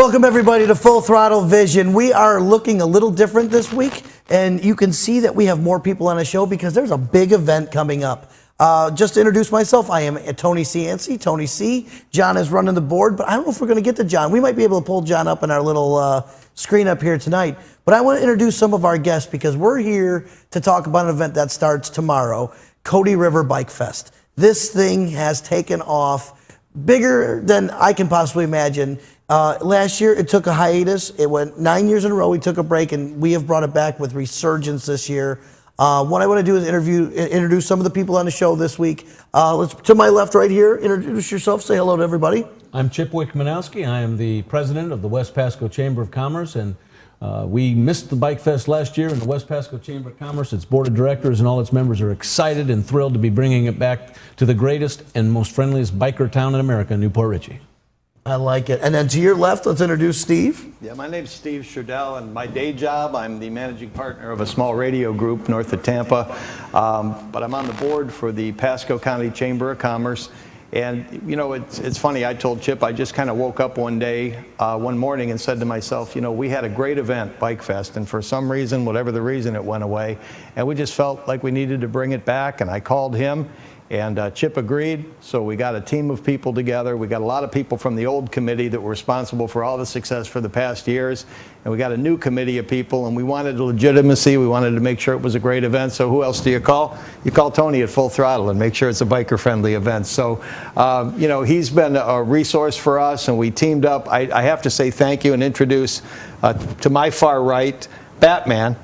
Welcome everybody to Full Throttle Vision. We are looking a little different this week, and you can see that we have more people on the show because there's a big event coming up. Just to introduce myself, I am Tony Cianci, Tony C. John is running the board, but I don't know if we're going to get to John. We might be able to pull John up in our little screen up here tonight. But I want to introduce some of our guests because we're here to talk about an event that starts tomorrow, Cotee River Bike Fest. This thing has taken off bigger than I can possibly imagine. Last year, it took a hiatus. It went 9 years in a row. We took a break, and we have brought it back with resurgence this year. What I want to do is introduce some of the people on the show this week. To my left right here, introduce yourself. Say hello to everybody. I'm Chip Wickmanowski. I am the president of the West Pasco Chamber of Commerce, and we missed the Bike Fest last year in the West Pasco Chamber of Commerce. Its board of directors and all its members are excited and thrilled to be bringing it back to the greatest and most friendliest biker town in America, New Port Richey. I like it. And then to your left, let's introduce Steve. Yeah, my name's Steve Schurdell, and my day job, I'm the managing partner of a small radio group north of Tampa. But I'm on the board for the Pasco County Chamber of Commerce. And, you know, it's funny, I told Chip, I just kind of woke up one day, one morning and said to myself, you know, we had a great event, Bike Fest, and for some reason, whatever the reason, it went away. And we just felt like we needed to bring it back, and I called him. And Chip agreed, so we got a team of people together. We got a lot of people from the old committee that were responsible for all the success for the past years. And we got a new committee of people, and we wanted legitimacy. We wanted to make sure it was a great event. So who else do you call? You call Tony at Full Throttle and make sure it's a biker-friendly event. So, you know, he's been a resource for us, and we teamed up. I have to say thank you and introduce to my far right, Batman.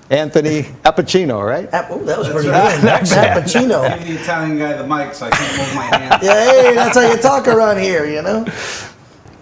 Anthony Appuccino, right? Oh, that was pretty good. Appuccino. Give the Italian guy the mic so I can't move my hand. Yeah, hey, that's how you talk around here, you know?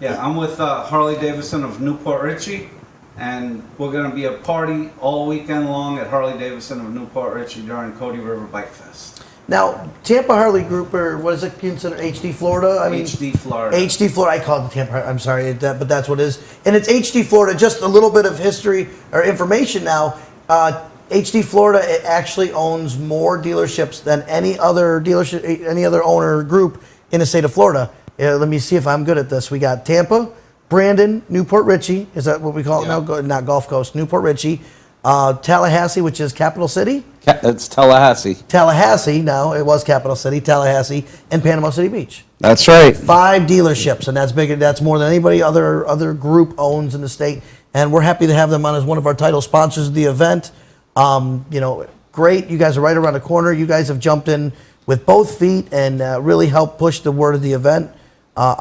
Yeah, I'm with Harley Davidson of Newport Richey, and we're going to be a party all weekend long at Harley Davidson of Newport Richey during Cotee River Bike Fest. Now, Tampa Harley Group, or what is it considered, HD Florida? HD Florida. HD Florida, I call it the Tampa, I'm sorry, but that's what it is. And it's HD Florida, just a little bit of history or information now. HD Florida, it actually owns more dealerships than any other dealership, any other owner group in the state of Florida. Let me see if I'm good at this. We got Tampa, Brandon, Newport Richey. Is that what we call it now? Not Gulf Coast. Newport Richey, Tallahassee, which is Capital City. It's Tallahassee. Tallahassee now. It was Capital City, Tallahassee, and Panama City Beach. That's right. 5 dealerships, and that's bigger. That's more than anybody other group owns in the state. And we're happy to have them on as one of our title sponsors of the event. You know, great. You guys are right around the corner. You guys have jumped in with both feet and really helped push the word of the event.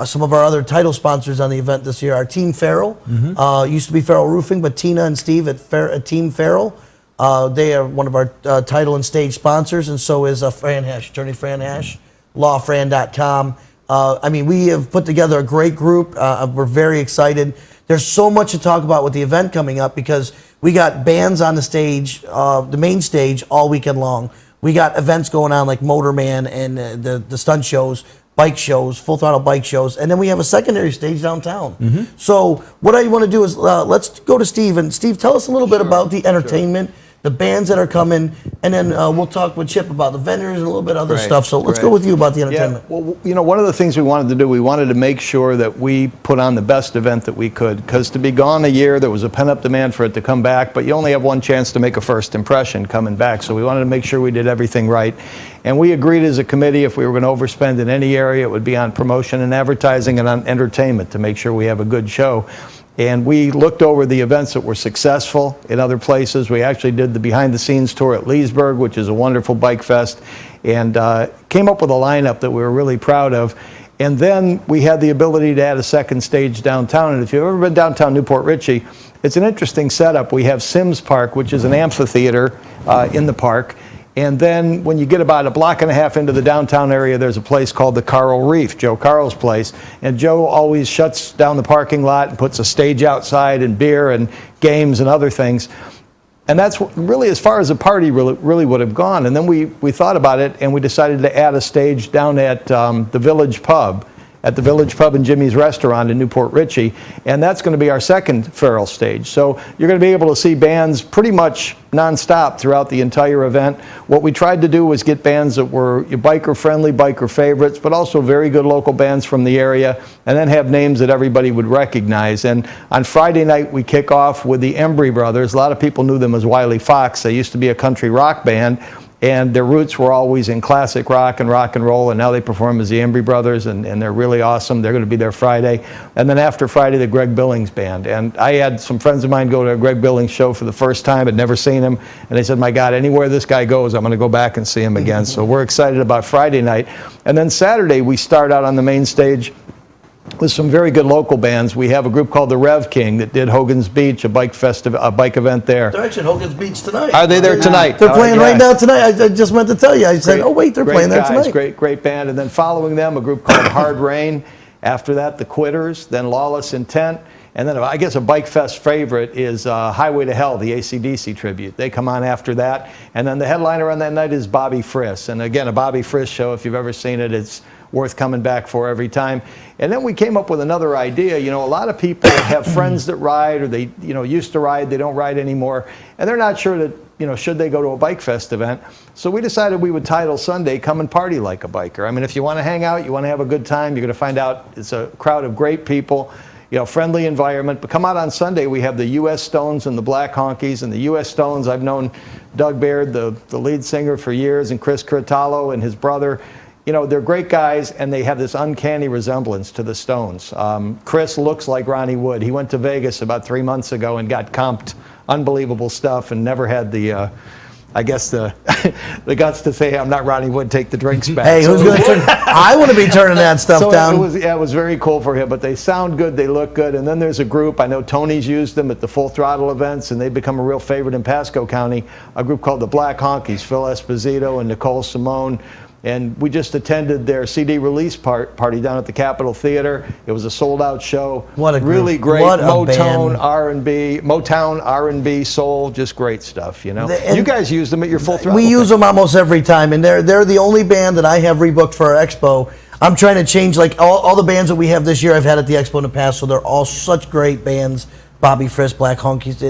Some of our other title sponsors on the event this year are Team Farrell. Used to be Farrell Roofing, but Tina and Steve at Team Farrell. They are one of our title and stage sponsors, and so is Fran Hash, Attorney Fran Hash, lawfran.com. I mean, we have put together a great group. We're very excited. There's so much to talk about with the event coming up because we got bands on the stage, the main stage, all weekend long. We got events going on like Motorman and the stunt shows, bike shows, Full Throttle bike shows, and then we have a secondary stage downtown. So what I want to do is let's go to Steve. And Steve, tell us a little bit about the entertainment, the bands that are coming, and then we'll talk with Chip about the vendors and a little bit of other stuff. So let's go with you about the entertainment. Yeah, well, you know, one of the things we wanted to do, we wanted to make sure that we put on the best event that we could, because to be gone a year, there was a pent-up demand for it to come back, but you only have one chance to make a first impression coming back, so we wanted to make sure we did everything right. And we agreed as a committee if we were going to overspend in any area, it would be on promotion and advertising and on entertainment to make sure we have a good show. And we looked over the events that were successful in other places. We actually did the behind-the-scenes tour at Leesburg, which is a wonderful bike fest, and came up with a lineup that we were really proud of. And then we had the ability to add a second stage downtown. And if you've ever been downtown Newport Richey, it's an interesting setup. We have Sims Park, which is an amphitheater in the park. And then when you get about a block and a half into the downtown area, there's a place called the Carl Reef, Joe Carl's place. And Joe always shuts down the parking lot and puts a stage outside and beer and games and other things. And that's really as far as the party really would have gone. And then we thought about it and we decided to add a stage down at the Village Pub. at the Village Pub and Jimmy's Restaurant in Newport Richey, and that's going to be our second feral stage. So you're going to be able to see bands pretty much nonstop throughout the entire event. What we tried to do was get bands that were biker-friendly, biker favorites, but also very good local bands from the area, and then have names that everybody would recognize. And on Friday night, we kick off with the Embry Brothers. A lot of people knew them as Wiley Fox. They used to be a country rock band, and their roots were always in classic rock and roll, and now they perform as the Embry Brothers, and they're really awesome. They're going to be there Friday. And then after Friday, the Greg Billings Band. And I had some friends of mine go to a Greg Billings show for the first time, had never seen him, and they said, my God, anywhere this guy goes, I'm going to go back and see him again. So we're excited about Friday night. And then Saturday, we start out on the main stage with some very good local bands. We have a group called the Rev King that did Hogan's Beach, a bike event there. They're actually at Hogan's Beach tonight. Are they there tonight? They're playing yeah. right now tonight. I just meant to tell you. I said, oh wait, they're playing there tonight. Great band. And then following them, a group called Hard Rain. After that, the Quitters, then Lawless Intent. And then I guess a Bike Fest favorite is Highway to Hell, the AC/DC tribute. They come on after that. And then the headliner on that night is Bobby Friss. And again, a Bobby Friss show, if you've ever seen it, it's worth coming back for every time. And then we came up with another idea. You know, a lot of people have friends that ride, or they, used to ride, they don't ride anymore, and they're not sure that, should they go to a Bike Fest event. So we decided we would title Sunday, Come and Party Like a Biker. I mean, if you want to hang out, you want to have a good time, you're going to find out it's a crowd of great people, friendly environment. But come out on Sunday, we have the U.S. Stones and the Black Honkies. And the U.S. Stones, I've known Doug Baird, the lead singer, for years, and Chris Curtalo and his brother. They're great guys, and they have this uncanny resemblance to the Stones. Chris looks like Ronnie Wood. He went to Vegas about 3 months ago and got comped unbelievable stuff and never had the, the guts to say, I'm not Ronnie Wood, take the drinks back. Hey, who's going to turn? I want to be turning that stuff down. It was very cool for him, but they sound good, they look good. And then there's a group, I know Tony's used them at the Full Throttle events, and they've become a real favorite in Pasco County, a group called the Black Honkies, Phil Esposito and Nicole Simone. And we just attended their CD release party down at the Capitol Theater. It was a sold-out show. What a really group. great What a Motown band. R&B, soul, just great stuff. You guys use them at your Full Throttle. We use them almost every time, and they're the only band that I have rebooked for our expo. I'm trying to change all the bands that we have this year. I've had at the expo in the past, so they're all such great bands. Bobby Friss, Black Honkies,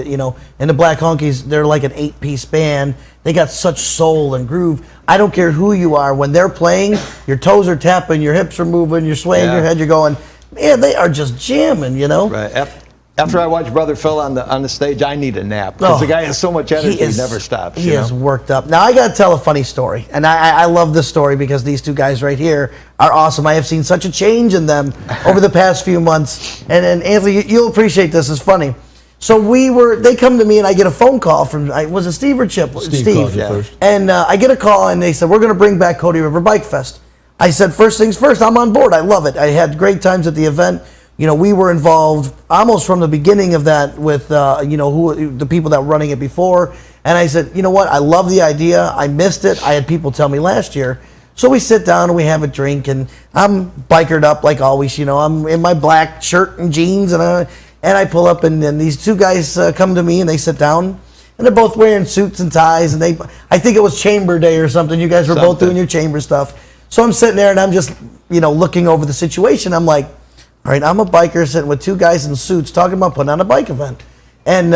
and the Black Honkies, they're like an 8-piece band. They got such soul and groove. I don't care who you are. When they're playing, your toes are tapping, your hips are moving, you're swaying your head, you're going, man, they are just jamming, Right. After I watch Brother Phil on the stage, I need a nap. Because the guy has so much energy, he never stops. He is worked up. Now, I got to tell a funny story. And I love this story because these two guys right here are awesome. I have seen such a change in them over the past few months. And Anthony, you'll appreciate this. It's funny. So they come to me and I get a phone call from, was it Steve or Chip? Steve called you first. And I get a call and they said, we're going to bring back Cotee River Bike Fest. I said, first things first, I'm on board. I love it. I had great times at the event. We were involved almost from the beginning of that with, the people that were running it before. And I said, you know what? I love the idea. I missed it. I had people tell me last year. So we sit down and we have a drink, and I'm bikered up like always. I'm in my black shirt and jeans, and I pull up, and then these two guys come to me, and they sit down, and they're both wearing suits and ties, and I think it was Chamber Day or something. You guys were both doing your chamber stuff. So I'm sitting there, and I'm just, looking over the situation. I'm like, all right, I'm a biker sitting with two guys in suits talking about putting on a bike event. And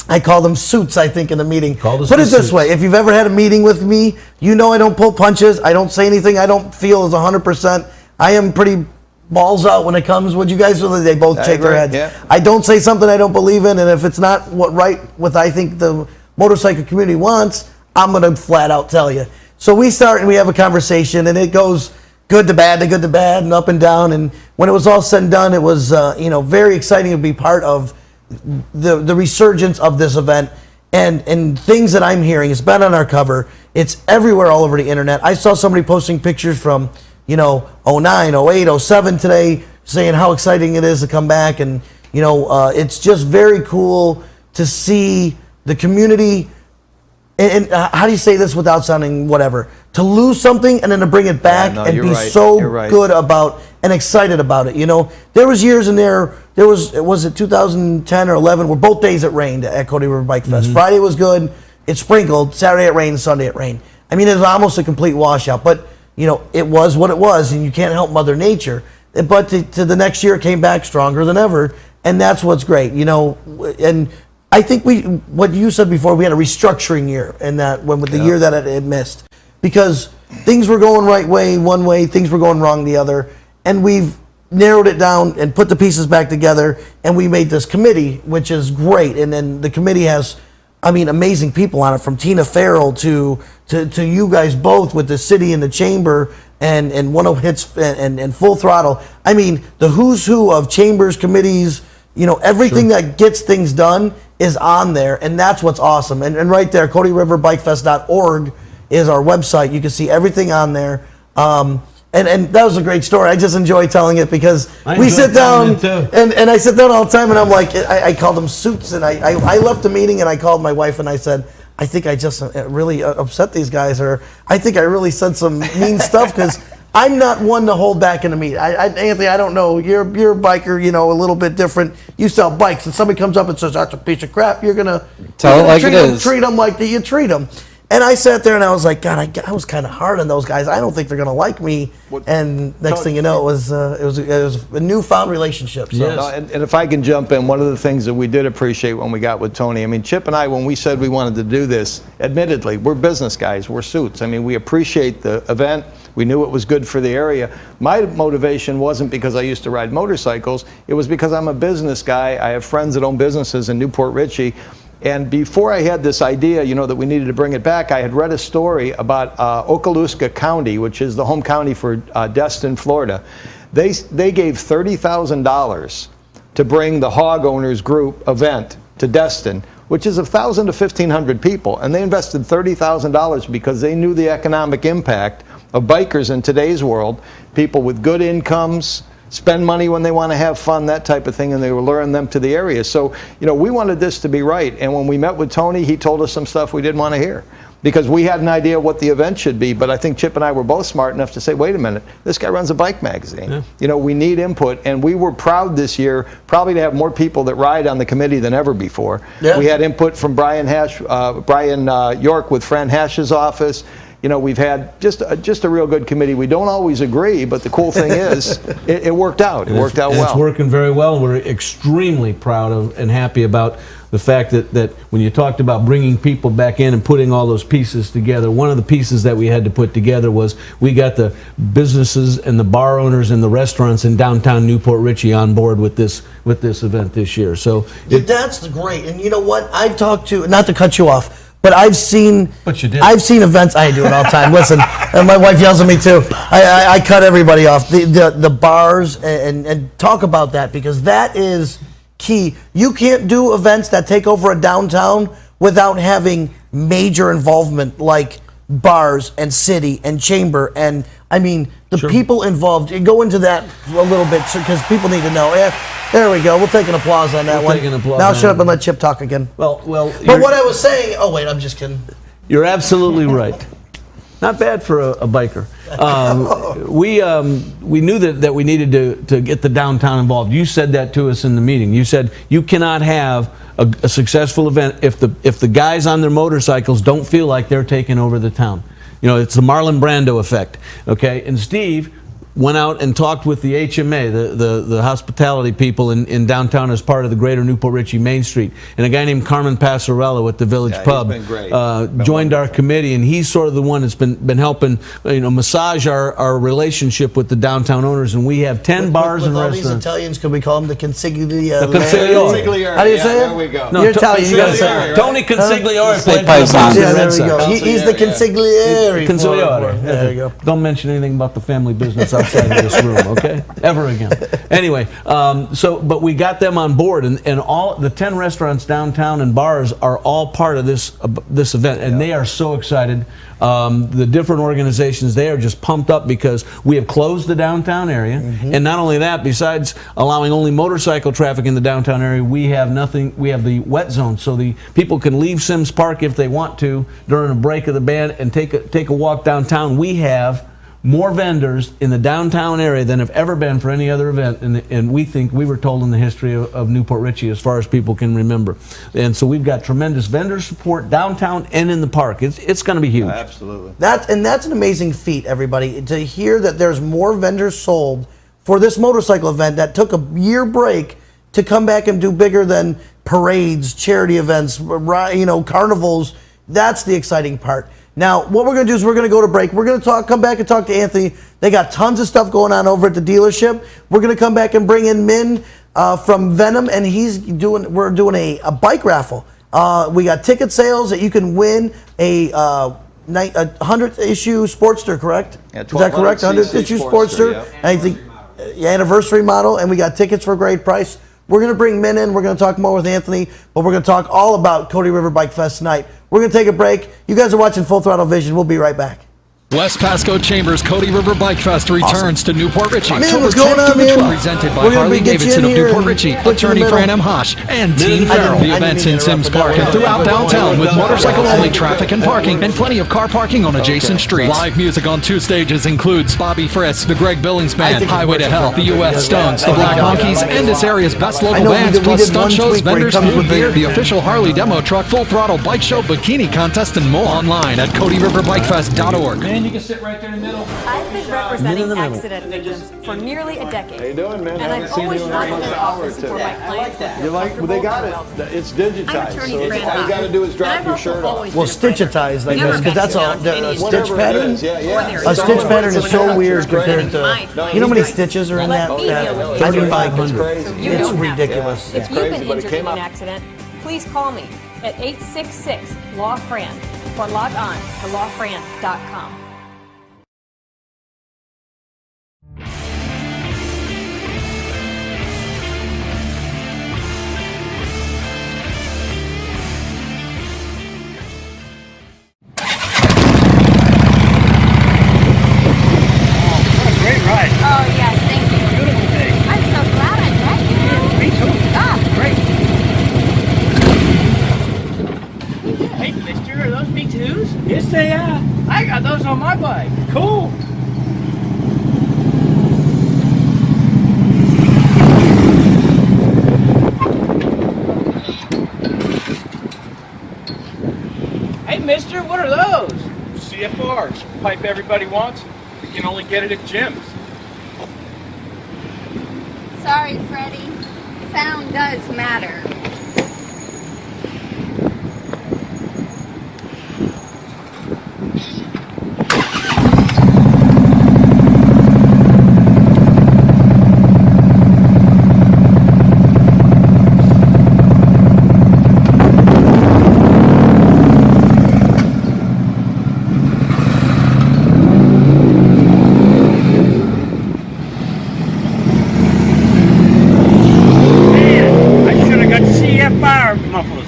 I call them suits, I think, in the meeting. Put it this way. If you've ever had a meeting with me, I don't pull punches. I don't say anything I don't feel is 100%. I am pretty balls out when it comes. Would you guys feel that they both shake their heads? Yeah. I don't say something I don't believe in, and if it's not what I think the motorcycle community wants, I'm going to flat out tell you. So we start and we have a conversation, and it goes good to bad, and up and down. And when it was all said and done, it was very exciting to be part of the resurgence of this event. And things that I'm hearing, it's been on our cover, it's everywhere all over the internet. I saw somebody posting pictures from 09, 08, 07 today, saying how exciting it is to come back. And it's just very cool to see the community. And how do you say this without sounding whatever? To lose something and then to bring it back and be so good about and excited about it. There was years in there was it 2010 or 11 where both days it rained at Cotee River Bike Fest. Friday was good, it sprinkled, Saturday it rained, Sunday it rained. I mean, it was almost a complete washout, but it was what it was, and you can't help Mother Nature. but to the next year it came back stronger than ever, and that's what's great, you know. And I think what you said before, we had a restructuring year, and that when with the year that it missed, because things were going right way one way, things were going wrong the other, and we've narrowed it down and put the pieces back together, and we made this committee, which is great. And then the committee has, I mean, amazing people on it, from Tina Farrell to you guys both with the city and the chamber and one of hits and Full Throttle. I mean, the who's who of chambers, committees, you know, everything that gets things done is on there, and that's what's awesome. And right there, CoteeRiverBikeFest.org is our website. You can see everything on there. And that was a great story. I just enjoy telling it because we sit down and I sit down all the time, and I'm like, I call them suits, and I left the meeting and I called my wife and I said, I think I just really upset these guys, or I think I really said some mean stuff, because I'm not one to hold back in a meeting. Anthony, I don't know. You're a biker, you know, a little bit different. You sell bikes, and somebody comes up and says, that's a piece of crap. You're going to tell it like it is. Treat them like you treat them. And I sat there and I was like, God, I was kind of hard on those guys. I don't think they're going to like me. And next thing you know, it was a newfound relationship. So. Yes. And if I can jump in, one of the things that we did appreciate when we got with Tony, I mean, Chip and I, when we said we wanted to do this, admittedly, we're business guys, we're suits. I mean, we appreciate the event. We knew it was good for the area. My motivation wasn't because I used to ride motorcycles. It was because I'm a business guy. I have friends that own businesses in Port Richey. And before I had this idea, you know, that we needed to bring it back, I had read a story about Okaloosa County, which is the home county for Destin, Florida. They gave $30,000 to bring the Hog Owners Group event to Destin, which is 1,000 to 1,500 people. And they invested $30,000 because they knew the economic impact of bikers in today's world, people with good incomes, spend money when they want to have fun, that type of thing, and they were luring them to the area. So, you know, we wanted this to be right. And when we met with Tony, he told us some stuff we didn't want to hear, because we had an idea what the event should be. But I think Chip and I were both smart enough to say, wait a minute, this guy runs a bike magazine. Yeah. You know, we need input. And we were proud this year probably to have more people that ride on the committee than ever before. Yeah. We had input from Brian York with Fran Hash's office. You know, we've had just a real good committee. We don't always agree, but the cool thing is it worked out. It worked out well. It's working very well. We're extremely proud of and happy about the fact that when you talked about bringing people back in and putting all those pieces together, one of the pieces that we had to put together was we got the businesses and the bar owners and the restaurants in downtown Newport Richey on board with this event this year. So that's great. And you know what? I've talked to, not to cut you off, but I've seen. But you did. I've seen events. I do it all the time. Listen, and my wife yells at me too. I cut everybody off. The bars and talk about that, because that is key. You can't do events that take over a downtown without having major involvement, like bars and city and chamber, and I mean the people involved. You go into that a little bit because people need to know. Yeah, there we go. We'll take an applause on that one. Now shut up and let Chip talk again. Well. But what I was saying. Oh wait, I'm just kidding. You're absolutely right. Not bad for a biker. We knew that we needed to get the downtown involved. You said that to us in the meeting. You said you cannot have a successful event if the guys on their motorcycles don't feel like they're taking over the town. You know, it's the Marlon Brando effect. Okay, and Steve went out and talked with the HMA, the hospitality people in downtown as part of the Greater Newport Richey Main Street, and a guy named Carmen Passarello at the Village Pub he's been great. Joined our committee, and he's sort of the one that's been helping, you know, massage our relationship with the downtown owners. And we have 10 bars and all restaurants. These Italians, could we call them the consigliere? The consigliere. How do you say it? There we go. No, You're Italian. You gotta say it. Tony Consigliere. Yeah, there we go. He's the consigliere. Consigliere. There you go. Don't mention anything about the family business outside of this room, okay? Ever again. Anyway, but we got them on board, and all the 10 restaurants downtown and bars are all part of this event, and they are so excited. The different organizations, they are just pumped up because we have closed the downtown area, and not only that, besides allowing only motorcycle traffic in the downtown area, we have the wet zone, so the people can leave Sims Park if they want to during a break of the band and take a walk downtown. We have more vendors in the downtown area than have ever been for any other event, and we were told in the history of Newport Richey as far as people can remember. And so we've got tremendous vendor support downtown and in the park. It's going to be huge. Absolutely. That's an amazing feat, everybody, to hear that there's more vendors sold for this motorcycle event that took a year break to come back and do bigger than parades, charity events, carnivals. That's the exciting part. Now, what we're going to do is we're going to go to break. We're going to come back and talk to Anthony. They got tons of stuff going on over at the dealership. We're going to come back and bring in Min from Venom, and we're doing a bike raffle. We got ticket sales that you can win a 100th issue Sportster, correct? Yeah, Is that correct? 100th issue Sportster. yeah. And I think anniversary model, and we got tickets for a great price. We're going to bring Min in. We're going to talk more with Anthony, but we're going to talk all about Cotee River Bike Fest tonight. We're going to take a break. You guys are watching Full Throttle Vision. We'll be right back. West Pasco Chambers Cotee River Bike Fest returns to Newport Richey. Man, what's October going on, 10th to the man? 12th. Presented by We're gonna Harley get you Davidson in of here Newport and Richey, put you in attorney the Fran middle. M. Hosh, and Team I Farrell. didn't The event's mean in to Sims interrupt, Park but and throughout downtown with motorcycle-only traffic and parking and plenty of car parking on adjacent streets. Live music on 2 stages includes Bobby Friss, the Greg Billings Band, think Highway to Hell, the U.S. Stones, the Black Monkeys, and this area's best I local know we bands, did plus one stunt shows, tweak where he vendors, comes food, with beer, the- the official Harley demo truck, Full Throttle Bike Show, bikini contest, and more. Online at CoteeRiverBikeFest.org. Man, you can sit right there in the middle. I've been representing accident victims for nearly a decade. How you doing, man? And I've always worked in the office for my clients. You like? Well, they got it. It's digitized. I'm attorney So Fran all you got to do is And drop I've your also shirt always off. Well, been a friend. stitchitized like Never this, because that's all. backing down A any stitch Whatever it pattern. is, yeah, yeah. A A stitch pattern is so weird Great. compared to. You know how many stitches are in that? Let me deal with I these. do 500. crazy. You It's don't have to. ridiculous. If you've crazy, been but it injured came in an out. accident, please call me at 866-LAW-FRAN or log on to lawfran.com. Great ride. Oh, yes, thank you. Beautiful day. I'm so glad I met you. Me too. Ah, Great. Hey, mister, are those B2s? Yes, they are. I got those on my bike. Cool. Hey, mister, what are those? CFRs, pipe everybody wants. You can only get it at gyms. Sorry, Freddie. Sound does matter. Man, I should have got CFR mufflers.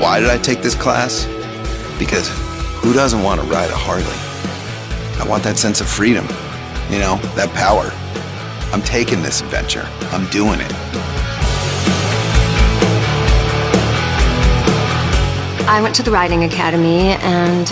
Why did I take this class? Because who doesn't want to ride a Harley? I want that sense of freedom, you know, that power. I'm taking this adventure. I'm doing it. I went to the riding academy, and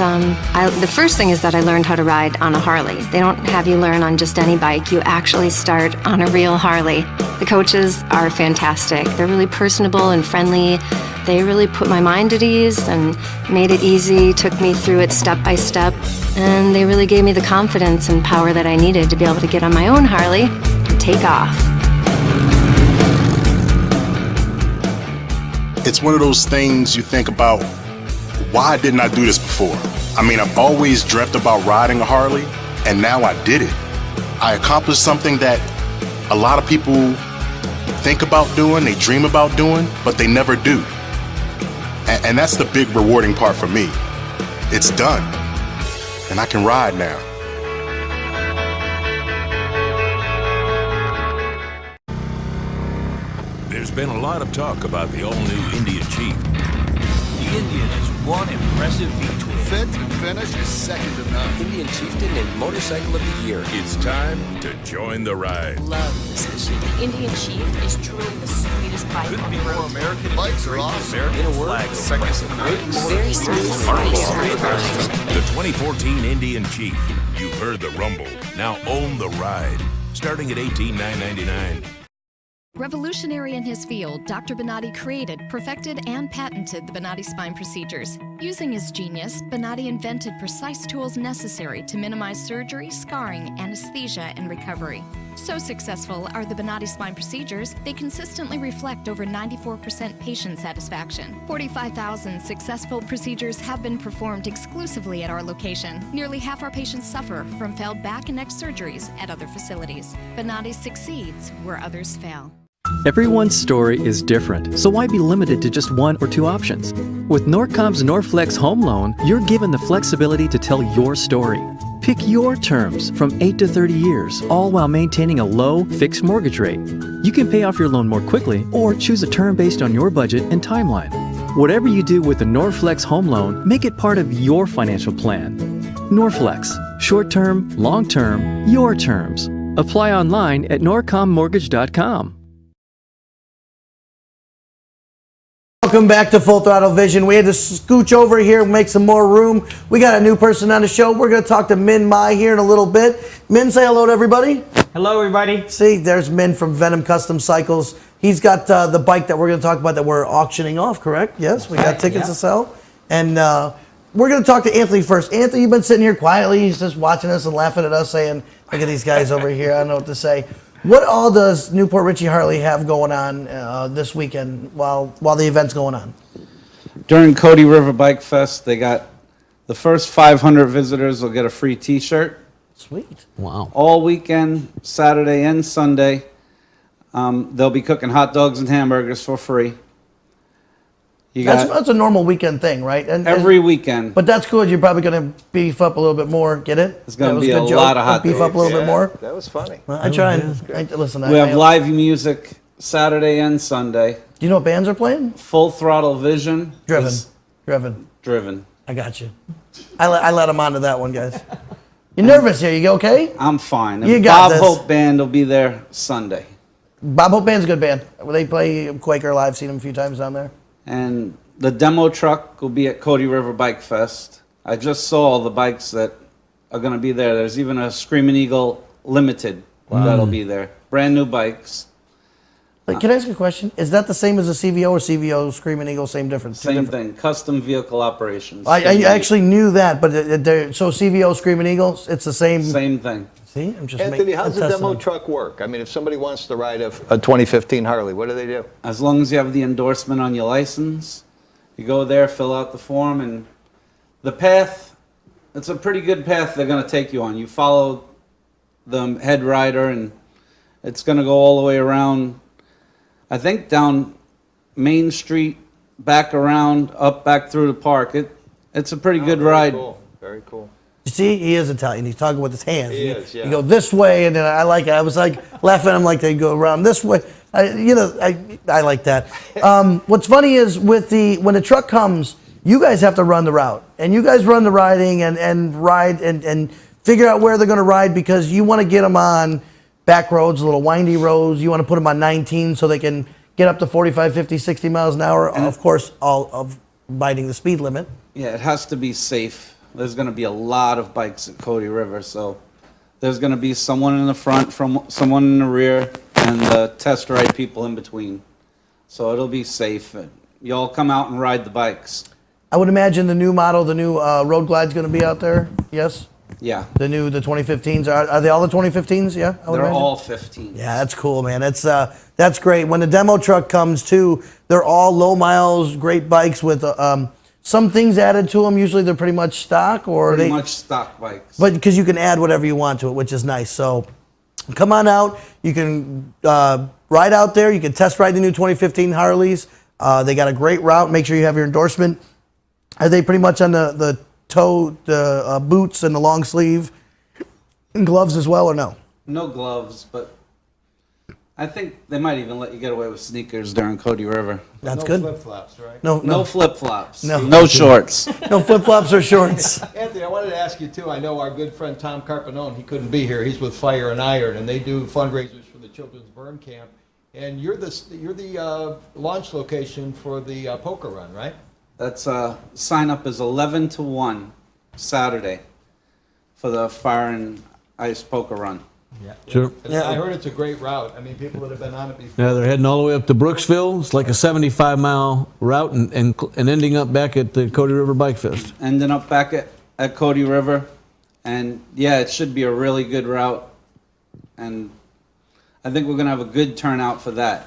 the first thing is that I learned how to ride on a Harley. They don't have you learn on just any bike. You actually start on a real Harley. The coaches are fantastic. They're really personable and friendly. They really put my mind at ease and made it easy, took me through it step by step, and they really gave me the confidence and power that I needed to be able to get on my own Harley and take off. It's one of those things you think about, why didn't I do this before? I mean, I've always dreamt about riding a Harley, and now I did it. I accomplished something that a lot of people think about doing, they dream about doing, but they never do. And that's the big rewarding part for me. It's done, and I can ride now. There's been a lot of talk about the all-new Indian Chief. The Indian is one impressive V-twin. Fit and finish is second to none. Indian Chieftain and Motorcycle of the Year. It's time to join the ride. Love this machine. The Indian Chief is truly the sweetest bike on the road. American bikes are awesome. American flag, second to none. Very smooth. The 2014 Indian Chief. You've heard the rumble. Now own the ride. Starting at $18,999. Revolutionary in his field, Dr. Bonatti created, perfected, and patented the Bonatti spine procedures. Using his genius, Bonatti invented precise tools necessary to minimize surgery, scarring, anesthesia, and recovery. So successful are the Bonatti spine procedures, they consistently reflect over 94% patient satisfaction. 45,000 successful procedures have been performed exclusively at our location. Nearly half our patients suffer from failed back and neck surgeries at other facilities. Bonatti succeeds where others fail. Everyone's story is different, so why be limited to just one or two options? With Norcom's Norflex Home Loan, you're given the flexibility to tell your story. Pick your terms from 8 to 30 years, all while maintaining a low, fixed mortgage rate. You can pay off your loan more quickly or choose a term based on your budget and timeline. Whatever you do with the Norflex Home Loan, make it part of your financial plan. Norflex, short-term, long-term, your terms. Apply online at norcommortgage.com. Welcome back to Full Throttle Vision. We had to scooch over here, make some more room. We got a new person on the show. We're going to talk to Min Mai here in a little bit. Min, say hello to everybody. Hello, everybody. See, there's Min from Venom Custom Cycles. He's got the bike that we're going to talk about that we're auctioning off, correct? Yes, we got tickets to sell. And we're going to talk to Anthony first. Anthony, you've been sitting here quietly. He's just watching us and laughing at us saying, look at these guys over here. I don't know what to say. What all does Newport Richey Harley have going on this weekend while the event's going on? During Cotee River Bike Fest, they got the first 500 visitors will get a free T-shirt. Sweet. Wow. All weekend, Saturday and Sunday. They'll be cooking hot dogs and hamburgers for free. That's a normal weekend thing, right? And every weekend. But that's good. You're probably going to beef up a little bit more. Get it? It's going to be a lot of hot dogs. Beef up a little bit more. That was funny. Well, I try and listen. We have live music Saturday and Sunday. Do you know what bands are playing? Full Throttle Vision. Driven. I got you. I let them onto that one, guys. You're nervous here. You okay? I'm fine. You got Bob this. Hope Band will be there Sunday. Bob Hope Band's a good band. They play Quaker live. Seen them a few times down there. And the demo truck will be at Cotee River Bike Fest. I just saw all the bikes that are going to be there. There's even a Screaming Eagle Limited that'll be there. Brand new bikes. Can I ask you a question? Is that the same as a CVO or CVO Screaming Eagle? Same difference? Same thing. Custom vehicle operations. I actually knew that, but so CVO Screaming Eagle, it's the same. Same thing. See, I'm just Anthony, how's the demo truck work? I mean, if somebody wants to ride a 2015 Harley, what do they do? As long as you have the endorsement on your license, you go there, fill out the form, and the path, it's a pretty good path they're going to take you on. You follow the head rider, and it's going to go all the way around, I think down Main Street, back around, up back through the park. It's a pretty good ride. Cool. Very cool. You see, he is Italian. He's talking with his hands. He is, yeah. You go this way, and then I like it. I was like laughing at him like they go around this way. I like that. What's funny is when the truck comes, you guys have to run the route, and you guys run the riding and ride and figure out where they're going to ride because you want to get them on back roads, little windy roads. You want to put them on 19 so they can get up to 45, 50, 60 miles an hour. And of course, all of abiding the speed limit. Yeah, it has to be safe. There's going to be a lot of bikes at Cotee River, so there's going to be someone in the front, someone in the rear, and the test ride people in between. So it'll be safe. You all come out and ride the bikes. I would imagine the new model, the new Road Glide's going to be out there. Yes. Yeah. The 2015s. Are they all the 2015s? Yeah. They're all 15s. Yeah, that's cool, man. That's great. When the demo truck comes too, they're all low miles, great bikes with some things added to them. Usually they're pretty much stock, or pretty much stock bikes. But because you can add whatever you want to it, which is nice. So come on out. You can ride out there. You can test ride the new 2015 Harleys. They got a great route. Make sure you have your endorsement. Are they pretty much on the toe, the boots and the long sleeve and gloves as well, or no? No gloves, but I think they might even let you get away with sneakers during Cotee River. That's good. No flip-flops, right? No flip-flops. No. No shorts. No flip-flops or shorts. Anthony, I wanted to ask you too. I know our good friend Tom Carpanone, he couldn't be here. He's with Fire and Iron, and they do fundraisers for the Children's Burn Camp. And you're the launch location for the poker run, right? That's sign up is 11 to 1 Saturday for the Fire and Ice poker run. Yeah. Sure. I heard it's a great route. I mean, people that have been on it before. Yeah, they're heading all the way up to Brooksville. It's like a 75-mile route and ending up back at the Cotee River Bike Fest. Ending up back at Cotee River. And yeah, it should be a really good route. And I think we're going to have a good turnout for that.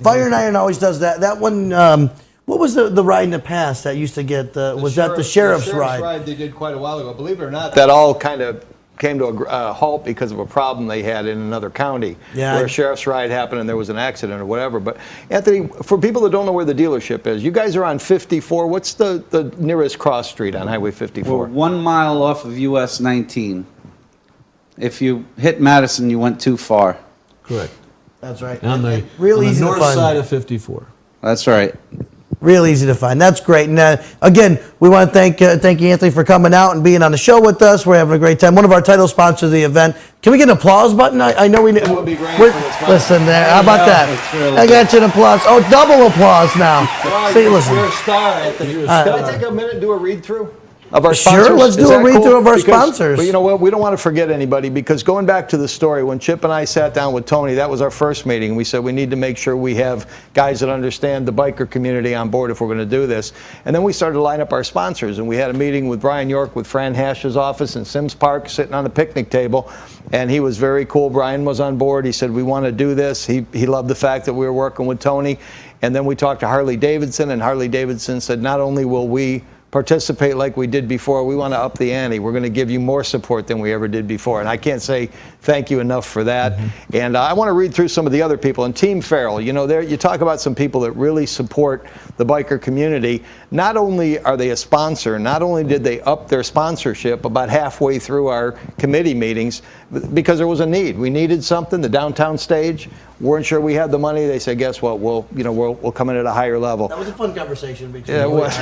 Fire and Iron always does that. That one, what was the ride in the past that used to get, was that the sheriff's ride? The sheriff's ride they did quite a while ago. Believe it or not, that all kind of came to a halt because of a problem they had in another county where a sheriff's ride happened and there was an accident or whatever. But Anthony, for people that don't know where the dealership is, you guys are on 54. What's the nearest cross street on Highway 54? We're 1 mile off of US 19. If you hit Madison, you went too far. Correct. That's right. On the easy north to find. side of 54. That's right. Real easy to find. That's great. And again, we want to thank you, Anthony, for coming out and being on the show with us. We're having a great time. One of our title sponsors of the event. Can we get an applause button? I know we need. That would be great. Listen there. How about that? Really I got you an applause. Oh, double applause now. See, listen. You're a star, Anthony. Can I take a minute and do a read-through of our Sure, sponsors? let's do Is a that read-through cool? of our Because- sponsors. But you know what? We don't want to forget anybody, because going back to the story, when Chip and I sat down with Tony, that was our first meeting. We said we need to make sure we have guys that understand the biker community on board if we're going to do this. And then we started to line up our sponsors, and we had a meeting with Brian York with Fran Hash's office in Sims Park, sitting on a picnic table, and he was very cool. Brian was on board. He said, we want to do this. He loved the fact that we were working with Tony. And then we talked to Harley Davidson, and Harley Davidson said, not only will we participate like we did before, we want to up the ante. We're going to give you more support than we ever did before. And I can't say thank you enough for that. And I want to read through some of the other people. And Team Farrell, you know, you talk about some people that really support the biker community. Not only are they a sponsor, not only did they up their sponsorship about halfway through our committee meetings, because there was a need. We needed something, the downtown stage. Weren't sure we had the money. They said, guess what? We'll come in at a higher level. That was a fun conversation between Yeah, it you. was.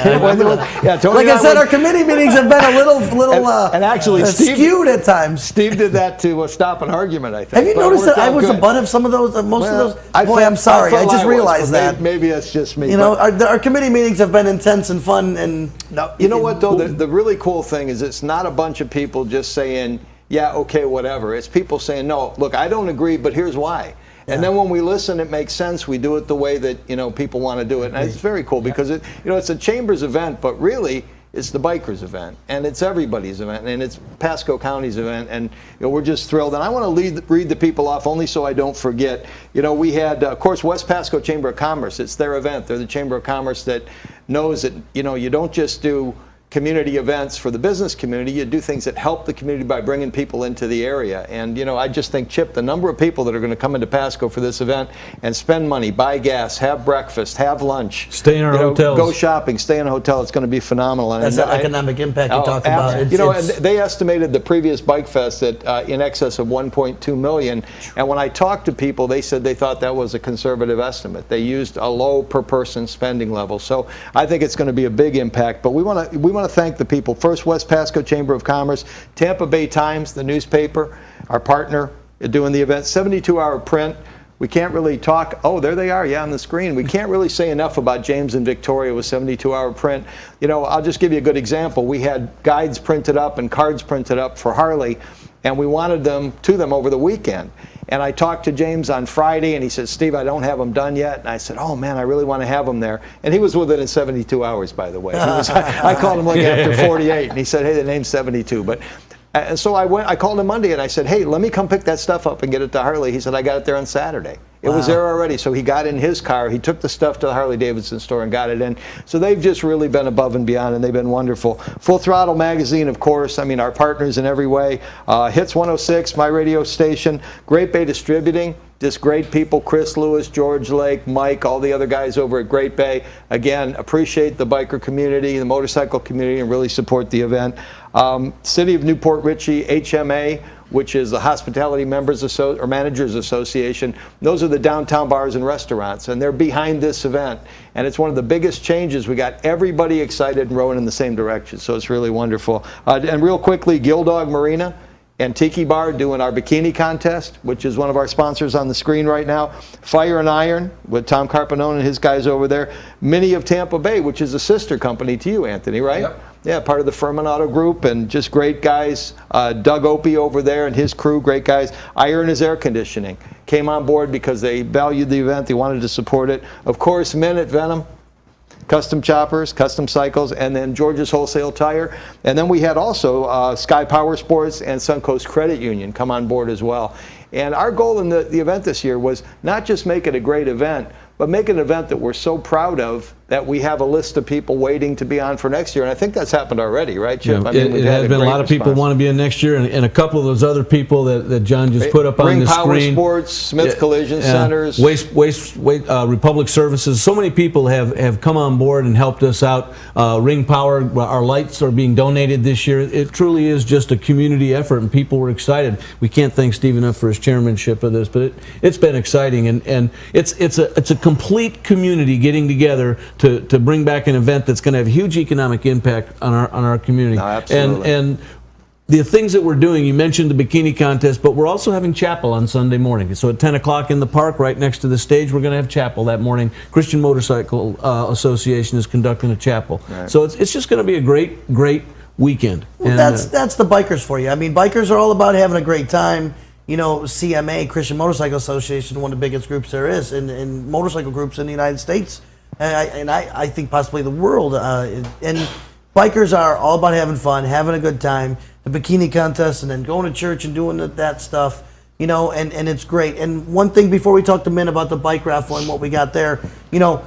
Tony Like and I said, went- our committee meetings have been a little and actually, Steve, skewed at times. Steve did that to stop an argument, I think. Have you But it noticed worked that I out was the good. butt of some of those, most Well, of those? Boy, I'm sorry. I just realized that. Maybe that's just me. You know, but- our committee meetings have been intense and fun, and you know what though? The really cool thing is it's not a bunch of people just saying, yeah, okay, whatever. It's people saying, no, look, I don't agree, but here's why. And then when we listen, it makes sense. We do it the way that people want to do it, and it's very cool because it's a Chambers event, but really it's the bikers event, and it's everybody's event, and it's Pasco County's event, and we're just thrilled. And I want to read the people off only so I don't forget. We had, of course, West Pasco Chamber of Commerce. It's their event. They're the Chamber of Commerce that knows that you don't just do community events for the business community. You do things that help the community by bringing people into the area. And I just think, Chip, the number of people that are going to come into Pasco for this event and spend money, buy gas, have breakfast, have lunch, stay in our hotels, go shopping, stay in a hotel, it's going to be phenomenal. And that's that economic impact you talked about. And they estimated the previous Bike Fest at in excess of 1.2 million. And when I talked to people, they said they thought that was a conservative estimate. They used a low per person spending level. So I think it's going to be a big impact. But we want to thank the people. First, West Pasco Chamber of Commerce, Tampa Bay Times, the newspaper, our partner doing the event, 72-hour print. We can't really talk. Oh, there they are, on the screen. We can't really say enough about James and Victoria with 72-hour print. I'll just give you a good example. We had guides printed up and cards printed up for Harley, and we wanted them to them over the weekend. And I talked to James on Friday, and he said, Steve, I don't have them done yet. And I said, oh, man, I really want to have them there. And he was with it in 72 hours, by the way. I called him after 48, and he said, hey, the name's 72. And so I called him Monday, and I said, hey, let me come pick that stuff up and get it to Harley. He said, I got it there on Saturday. It was there already. So he got in his car. He took the stuff to the Harley Davidson store and got it in. So they've just really been above and beyond, and they've been wonderful. Full Throttle magazine, of course. I mean, our partners in every way. Hits 106, my radio station. Great Bay Distributing. Just great people, Chris Lewis, George Lake, Mike, all the other guys over at Great Bay. Again, appreciate the biker community, the motorcycle community, and really support the event. City of New Port Richey, HMA, which is the Hospitality Managers Association. Those are the downtown bars and restaurants, and they're behind this event. And it's one of the biggest changes. We got everybody excited and rowing in the same direction, so it's really wonderful. And real quickly, Gildog Marina and Tiki Bar doing our bikini contest, which is one of our sponsors on the screen right now. Fire and Iron with Tom Carpanone and his guys over there. Mini of Tampa Bay, which is a sister company to you, Anthony, right? Yep. Yeah, part of the Furman Auto Group, and just great guys. Doug Opie over there and his crew, great guys. Iron is Air Conditioning. Came on board because they valued the event, they wanted to support it. Of course, Men at Venom, Custom Choppers, Custom Cycles, and then George's Wholesale Tire. And then we had also Sky Power Sports and Suncoast Credit Union come on board as well. And our goal in the event this year was not just make it a great event, but make an event that we're so proud of that we have a list of people waiting to be on for next year. And I think that's happened already, right, Chip? Yeah, I mean, it has been a lot of people want to be in next year, and a couple of those other people that John just put up on the Power screen. Sports, Smith Collision Centers. Republic Services. So many people have come on board and helped us out. Ring Power, our lights are being donated this year. It truly is just a community effort, and people were excited. We can't thank Steve enough for his chairmanship of this, but it's been exciting, and it's a complete community getting together to bring back an event that's going to have huge economic impact on our community. No, absolutely. And the things that we're doing, you mentioned the bikini contest, but we're also having chapel on Sunday morning. So at 10 o'clock in the park, right next to the stage, we're going to have chapel that morning. Christian Motorcycle Association is conducting a chapel. Right. So it's just going to be a great weekend. Well, and that's the bikers for you. I mean, bikers are all about having a great time. You know, CMA, Christian Motorcycle Association, one of the biggest groups there is in motorcycle groups in the United States. And I think possibly the world. And bikers are all about having fun, having a good time, the bikini contest, and then going to church and doing that stuff, you know, and it's great. And one thing before we talk to Min about the bike raffle and what we got there, you know,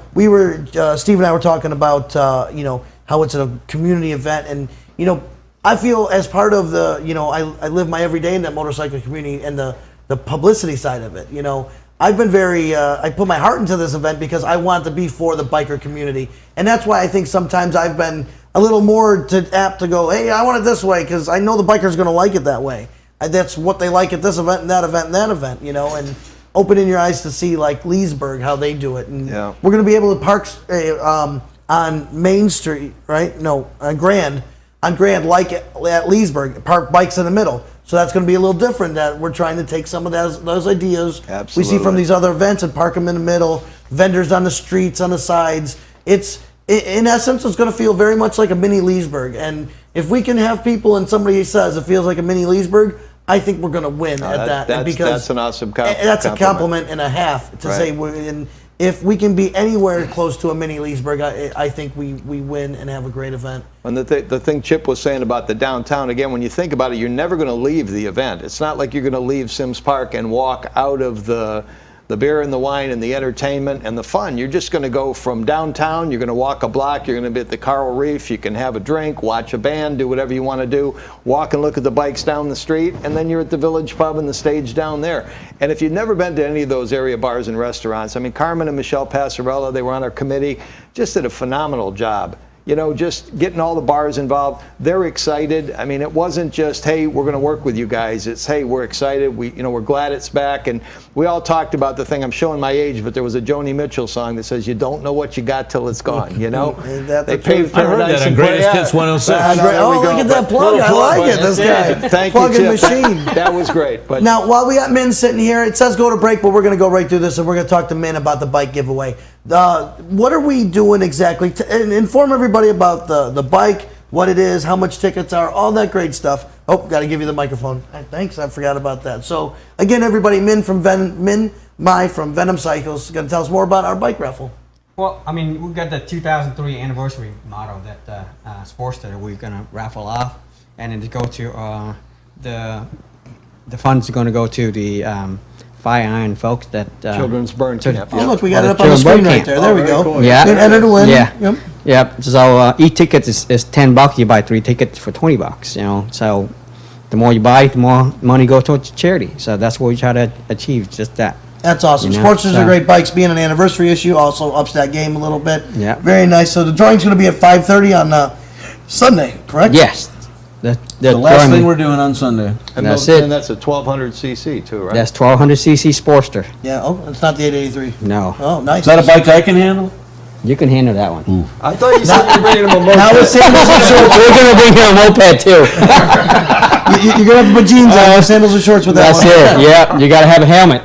Steve and I were talking about, you know, how it's a community event. And, you know, I feel as part of the, you know, I live my everyday in that motorcycle community and the publicity side of it, you know. I've been I put my heart into this event because I want to be for the biker community. And that's why I think sometimes I've been a little more apt to go, hey, I want it this way because I know the biker's going to like it that way. That's what they like at this event and that event and that event, you know, and opening your eyes to see like Leesburg, how they do it. And we're going to be able to park on Main Street, right? No, on Grand, like at Leesburg, park bikes in the middle. So that's going to be a little different. That we're trying to take some of those ideas we see from these other events and park them in the middle. Vendors on the streets, on the sides. In essence, it's going to feel very much like a mini Leesburg. And if we can have people and somebody says it feels like a mini Leesburg, I think we're going to win at that. That's an awesome compliment. That's a compliment and a half to say if we can be anywhere close to a mini Leesburg, I think we win and have a great event. And the thing Chip was saying about the downtown, again, when you think about it, you're never going to leave the event. It's not like you're going to leave Sims Park and walk out of the beer and the wine and the entertainment and the fun. You're just going to go from downtown, you're going to walk a block, you're going to be at the Coral Reef, you can have a drink, watch a band, do whatever you want to do, walk and look at the bikes down the street, and then you're at the Village Pub and the stage down there. And if you've never been to any of those area bars and restaurants, I mean, Carmen and Michelle Passarella, they were on our committee, just did a phenomenal job. You know, just getting all the bars involved. They're excited. I mean, it wasn't just, hey, we're going to work with you guys. It's, hey, we're excited. We're glad it's back. And we all talked about the thing. I'm showing my age, but there was a Joni Mitchell song that says, you don't know what you got till it's gone, you know? They paved paradise. I heard that on Greatest Hits 106. Look at that plug. I like it, this guy. Thank Plugging you, Chip. machine. That was great. But now, while we got Min sitting here, it says go to break, but we're going to go right through this, and we're going to talk to Min about the bike giveaway. What are we doing exactly? And inform everybody about the bike, what it is, how much tickets are, all that great stuff. Oh, got to give you the microphone. Thanks, I forgot about that. So, again, everybody, Min from Venom Cycles is going to tell us more about our bike raffle. Well, I mean, we've got the 2003 anniversary model that Sportster that we're going to raffle off, and then to go to the funds are going to go to the Fire Iron folks that Children's Burn Camp. Oh, look, we got it up on the screen right there. There we go. Cool. Yeah. Enter to win. Yeah. Yep. So e-tickets is $10. You buy 3 tickets for $20. You know, so the more you buy, the more money goes towards charity. So that's what we try to achieve. Just that. That's awesome. You know, Sportsters so- are great bikes. Being an anniversary issue also ups that game a little bit. Yeah. Very nice. So the drawing's going to be at 5:30 on Sunday, correct? Yes. The last thing we're doing on Sunday. And That's and it. that's a 1200 cc too, right? That's 1200cc Sportster. Yeah. Oh, it's not the 883. No. Oh, nice. Is that a bike I can handle? You can handle that one. I thought you said you were bringing him a moped. Now with sandals and shorts, We're going to bring you a moped too. you're going to have to put jeans on with sandals and shorts with that That's one. it. Yeah, you got to have a helmet.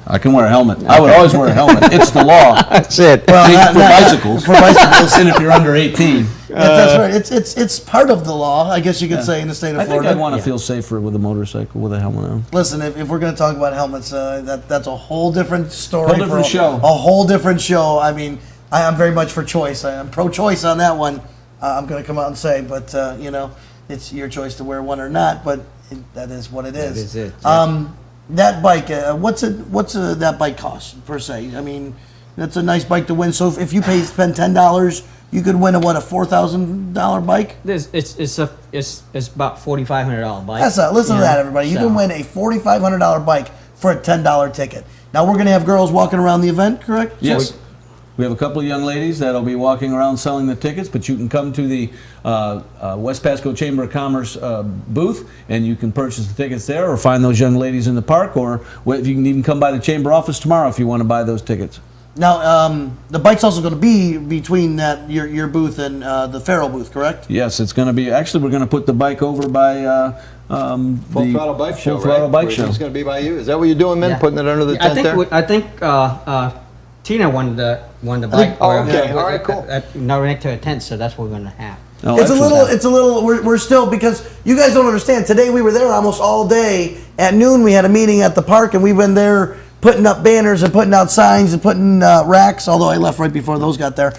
I can wear a helmet. I would always wear a helmet. It's the law. That's it. Well, For bicycles. For bicycles. And if you're under 18. That's right. It's part of the law, I guess you could say, in the state of I think Florida. I'd want to feel safer with a motorcycle with a helmet on. Listen, if we're going to talk about helmets, that's a whole different story. Whole different for show. A whole different show. I mean, I'm very much for choice. I'm pro-choice on that one. I'm going to come out and say, but it's your choice to wear one or not. But that is what it is. That is it. Yeah. That bike, what's that bike cost per se? I mean, that's a nice bike to win. So if you spend $10, you could win a $4,000 bike. It's about $4,500 bike. Listen to Yeah. that, everybody. You can win a $4,500 bike for a $10 ticket. Now we're going to have girls walking around the event, correct? Yes. We have a couple of young ladies that'll be walking around selling the tickets, but you can come to the West Pasco Chamber of Commerce booth and you can purchase the tickets there or find those young ladies in the park, or if you can even come by the chamber office tomorrow if you want to buy those tickets. Now, the bike's also going to be between your booth and the Farrell booth, correct? Yes, it's going to be. Actually, we're going to put the bike over by Full Throttle Bike Show, Full Throttle Bike Where Show. It's going to be by you. Is that what you're doing, man? Yeah. Putting it under the tent there? I think Tina won the bike. Okay. All right, cool. Now we're next to a tent, so that's what we're going to have. Oh, It's a little. We're still, because you guys don't understand. Today we were there almost all day. At noon we had a meeting at the park, and we've been there putting up banners and putting out signs and putting racks. Although I left right before those got there.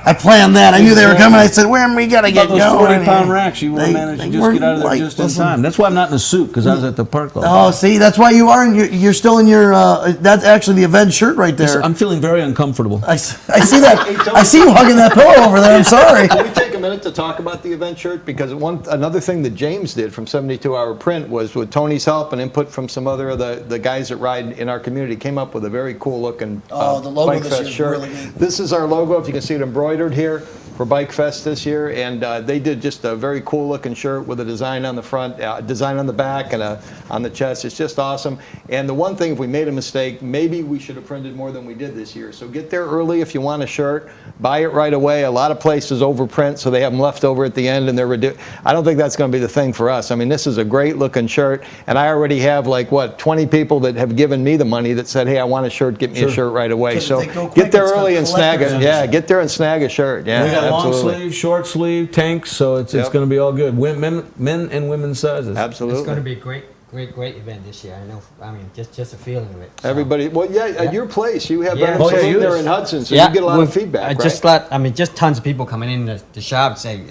I planned that. I knew they were coming. I said, "Where we gotta get those going?" 40-pound racks, you would have managed to just get out of there just in time. That's why I'm not in a suit, because I was at the park all day. Oh, see, that's why you are. You're still in your. That's actually the event shirt right there. I'm feeling very uncomfortable. I see that. I see you hugging that pillow over there. I'm sorry. Can we take a minute to talk about the event shirt? Because another thing that James did from 72 Hour Print was, with Tony's help and input from some other of the guys that ride in our community, came up with a very cool looking the logo Bike this Fest year is shirt. really neat. This is our logo, if you can see it embroidered here, for Bike Fest this year, and they did just a very cool looking shirt with a design on the front, design on the back, and on the chest. It's just awesome. And the one thing, if we made a mistake, maybe we should have printed more than we did this year. So get there early if you want a shirt. Buy it right away. A lot of places overprint, so they have them left over at the end, and they're I don't think that's going to be the thing for us. I mean, this is a great looking shirt, and I already have 20 people that have given me the money that said, "Hey, I want a shirt. Get me a shirt right away." So get there early and snag it. Yeah, get there and snag a shirt. Yeah, We got long absolutely. sleeve, short sleeve, tanks, so it's going to be all good. Men and women's sizes. Absolutely. It's going to be a great event this year. I know. I mean, just a feeling of it. So. Everybody, at your place, you have Yeah. vendors Oh, yeah, in you there is. in Hudson, so you get a lot of feedback, right? Just tons of people coming in the shop say,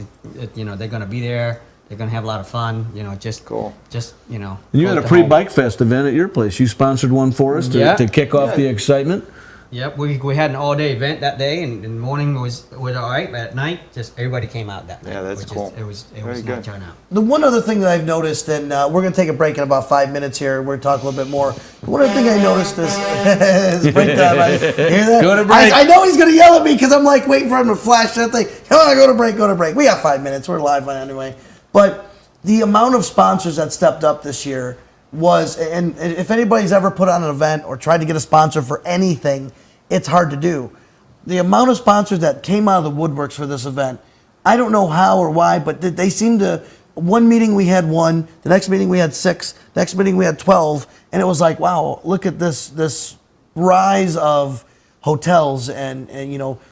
they're going to be there. They're going to have a lot of fun. Just cool. And you had a pre-Bike Fest event at your place. You sponsored one for us to kick off the excitement. Yep, we had an all-day event that day, and in the morning was all right, but at night, just everybody came out that day. Yeah, that's cool. It was Very good good. turnout. The one other thing that I've noticed, and we're going to take a break in about 5 minutes here. We're going to talk a little bit more. One other thing I noticed is break time. I hear that? Go to break. I know he's going to yell at me because I'm like waiting for him to flash that thing. Come on, go to break, go to break. We got 5 minutes. We're live anyway. But the amount of sponsors that stepped up this year was, and if anybody's ever put on an event or tried to get a sponsor for anything, it's hard to do. The amount of sponsors that came out of the woodworks for this event, I don't know how or why, but they seemed to. One meeting we had 1, the next meeting we had 6, next meeting we had 12, and it was like, wow, look at this rise of hotels and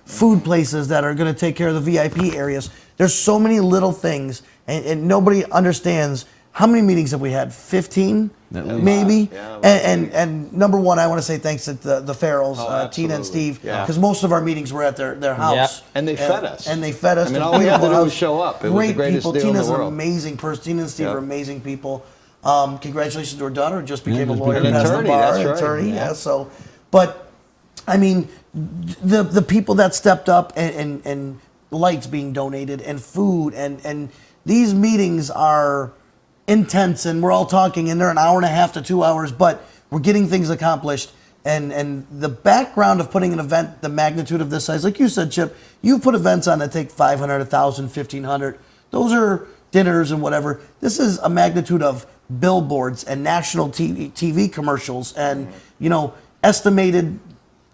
food places that are going to take care of the VIP areas. There's so many little things, and nobody understands. How many meetings have we had? 15, maybe. Yeah, and number one, I want to say thanks to the Farrells, Tina and Steve, because most of our meetings were at their house. Yeah. And they fed us. And they fed us. I mean, all we had to do was show up. It was the Great greatest people. deal in Tina's the an world. amazing person. Tina and Steve are amazing people. Congratulations to her daughter, who just became a just lawyer, became an passed the attorney, bar, that's right. attorney. Yeah. Yeah. So, but I mean, the people that stepped up and lights being donated and food and these meetings are intense, and we're all talking, and they're an hour and a half to 2 hours, but we're getting things accomplished. And the background of putting an event the magnitude of this size, like you said, Chip, you've put events on that take 500, 1,000, 1,500. Those are dinners and whatever. This is a magnitude of billboards and national TV commercials and, estimated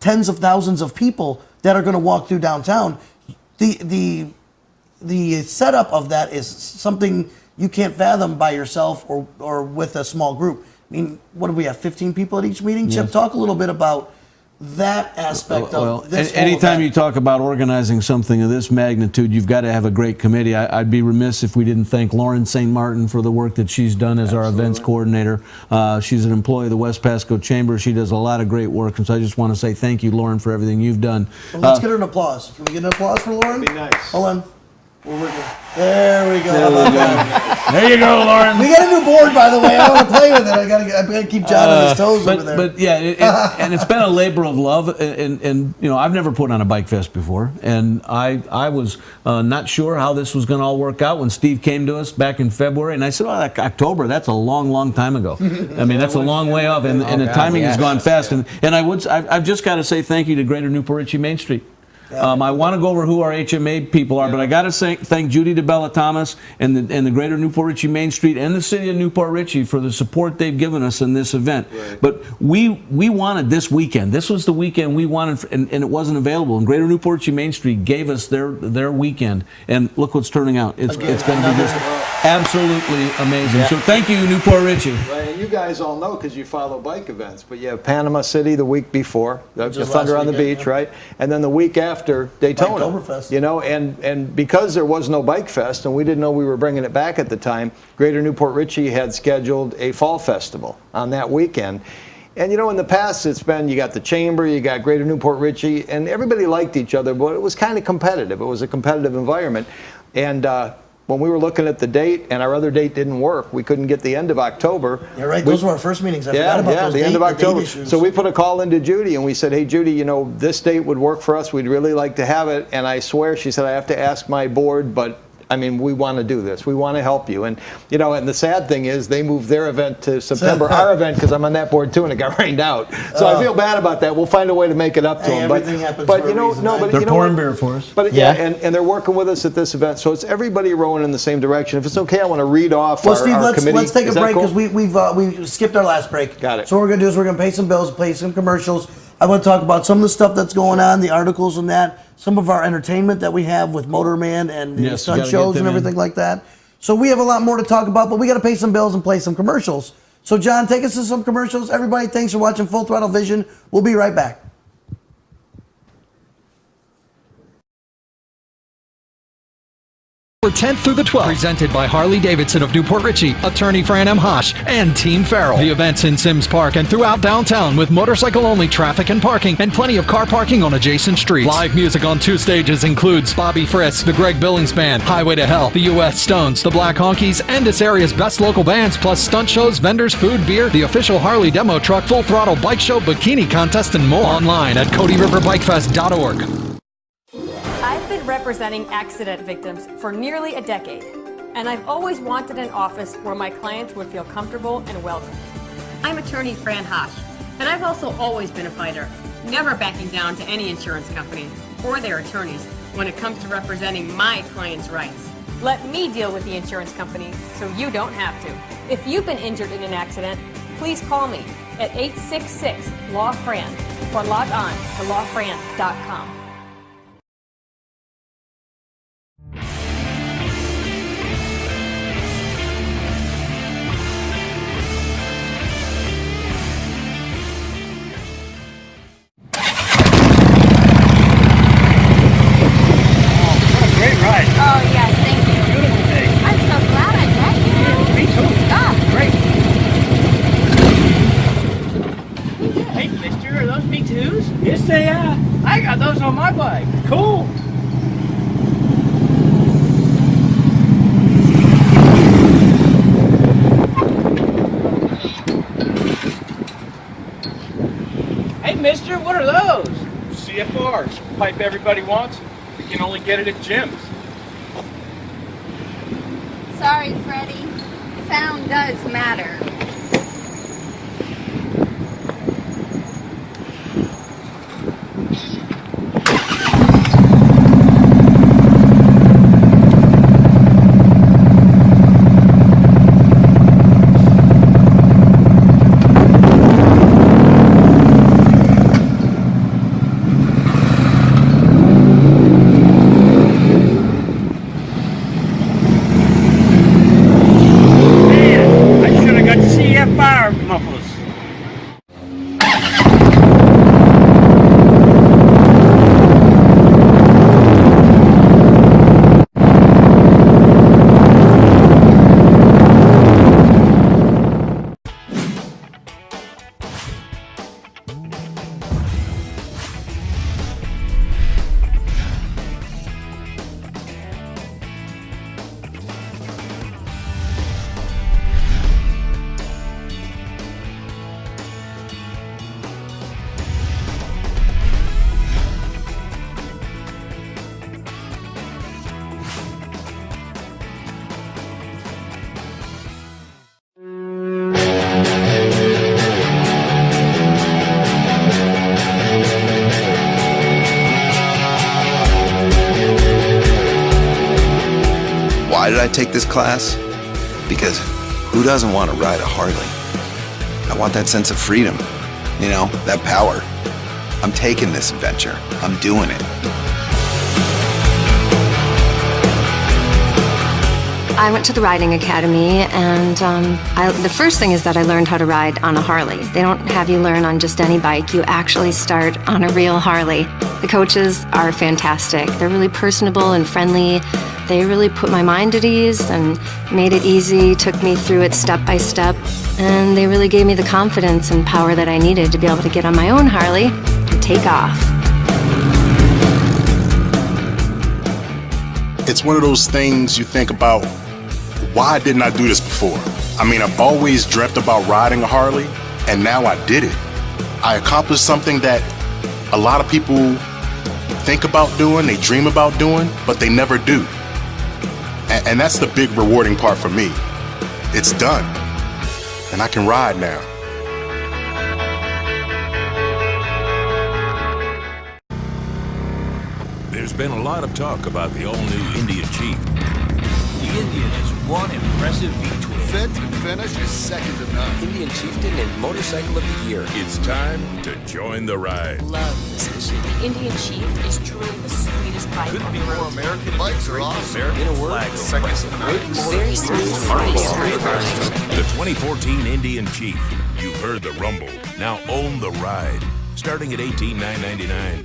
tens of thousands of people that are going to walk through downtown. The setup of that is something you can't fathom by yourself or with a small group. I mean, what do we have, 15 people at each meeting? Chip, talk a little bit about that aspect of this whole anytime event. you talk about organizing something of this magnitude, you've got to have a great committee. I'd be remiss if we didn't thank Lauren St. Martin for the work that she's done as our events coordinator. She's an employee of the West Pasco Chamber. She does a lot of great work, and so I just want to say thank you, Lauren, for everything you've done. Well, let's get her an applause. Can we get an applause for Lauren? Be nice. Hold on. There we go. There you go, Lauren. We got a new board, by the way. I want to play with it. I gotta keep John on his toes over there. But yeah, and it's been a labor of love. And I've never put on a bike fest before, and I was not sure how this was going to all work out when Steve came to us back in February, and I said, "Well, October. That's a long time ago. I mean, that's a long way off, and the timing has gone fast." And I've just got to say thank you to Greater Newport Richey Main Street. I want to go over who our HMA people are, but I got to thank Judy DeBella Thomas and the Greater Newport Richey Main Street and the City of Newport Richey for the support they've given us in this event. Right. But we wanted this weekend. This was the weekend we wanted, and it wasn't available. And Greater Newport Richey Main Street gave us their weekend, and look what's turning out. It's going to be just absolutely amazing. So thank you, Newport Richey. Right, and you guys all know because you follow bike events, but you have Panama City the week before, the Thunder on the Beach, right? And then the week after Daytona. Oktoberfest. And because there was no bike fest and we didn't know we were bringing it back at the time, Greater Newport Richey had scheduled a fall festival on that weekend. And in the past it's been, you got the Chamber, you got Greater Newport Richey, and everybody liked each other, but it was kind of competitive. It was a competitive environment. And when we were looking at the date and our other date didn't work, we couldn't get the end of October. Yeah, right. Those were our first meetings. I forgot about those the end of October. issues. So we put a call into Judy and we said, "Hey, Judy, this date would work for us. We'd really like to have it." And I swear, she said, "I have to ask my board, but we want to do this. We want to help you." And and the sad thing is they moved their event to September, our event, because I'm on that board too, and it got rained out. So I feel bad about that. We'll find a way to make it up to them. Everything happens for a reason. They're pouring beer for us. But and they're working with us at this event. So it's everybody rowing in the same direction. If it's okay, I want to read off our committee. Let's take a break because cool? we skipped our last break. Got it. So what we're going to do is we're going to pay some bills, play some commercials. I want to talk about some of the stuff that's going on, the articles and that, some of our entertainment that we have with Motorman and the stunt shows and everything like that. So we have a lot more to talk about, but we got to pay some bills and play some commercials. So John, take us to some commercials. Everybody, thanks for watching Full Throttle Vision. We'll be right back. 10th through the 12th. Presented by Harley-Davidson of Newport Richey, attorney Fran M. Hosh, and Team Farrell. The event's in Sims Park and throughout downtown with motorcycle-only traffic and parking and plenty of car parking on adjacent streets. Live music on 2 stages includes Bobby Frisk, the Greg Billings Band, Highway to Hell, the U.S. Stones, the Black Honkies, and this area's best local bands, plus stunt shows, vendors, food, beer, the official Harley demo truck, Full Throttle Bike Show, bikini contest, and more. Online at CoteeRiverBikeFest.org. I've been representing accident victims for nearly a decade, and I've always wanted an office where my clients would feel comfortable and welcome. I'm attorney Fran Hosh, and I've also always been a fighter, never backing down to any insurance company or their attorneys when it comes to representing my clients' rights. Let me deal with the insurance company so you don't have to. If you've been injured in an accident, please call me at 866-LAW-FRAN or log on to lawfran.com. Great ride. Oh, yes, thank you. Beautiful day. I'm so glad I met you. Me too. Oh, Great. Hey, mister, are those B2s? Yes, they are. I got those on my bike. Cool. Hey, mister, what are those? CFRs. Pipe everybody wants. You can only get it at gyms. sorry, Freddie. Sound does matter. Why did I take this class? Because who doesn't want to ride a Harley? I want that sense of freedom, you know, that power. I'm taking this adventure. I'm doing it. I went to the riding academy, and the first thing is that I learned how to ride on a Harley. They don't have you learn on just any bike. You actually start on a real Harley. The coaches are fantastic. They're really personable and friendly. They really put my mind at ease and made it easy, took me through it step by step, and they really gave me the confidence and power that I needed to be able to get on my own Harley and take off. It's one of those things you think about, why didn't I do this before? I mean, I've always dreamt about riding a Harley, and now I did it. I accomplished something that a lot of people think about doing, they dream about doing, but they never do. And that's the big rewarding part for me. It's done, and I can ride now. There's been a lot of talk about the all-new Indian Chief. The Indian is one impressive V-twin. Fit and finish is second to none. Indian Chieftain and Motorcycle of the Year. It's time to join the ride. Love this machine. The Indian Chief is truly the sweetest bike on the road. American bikes are awesome. In a word, second to none. Very smooth. The 2014 Indian Chief. You've heard the rumble. Now own the ride. Starting at $18,999.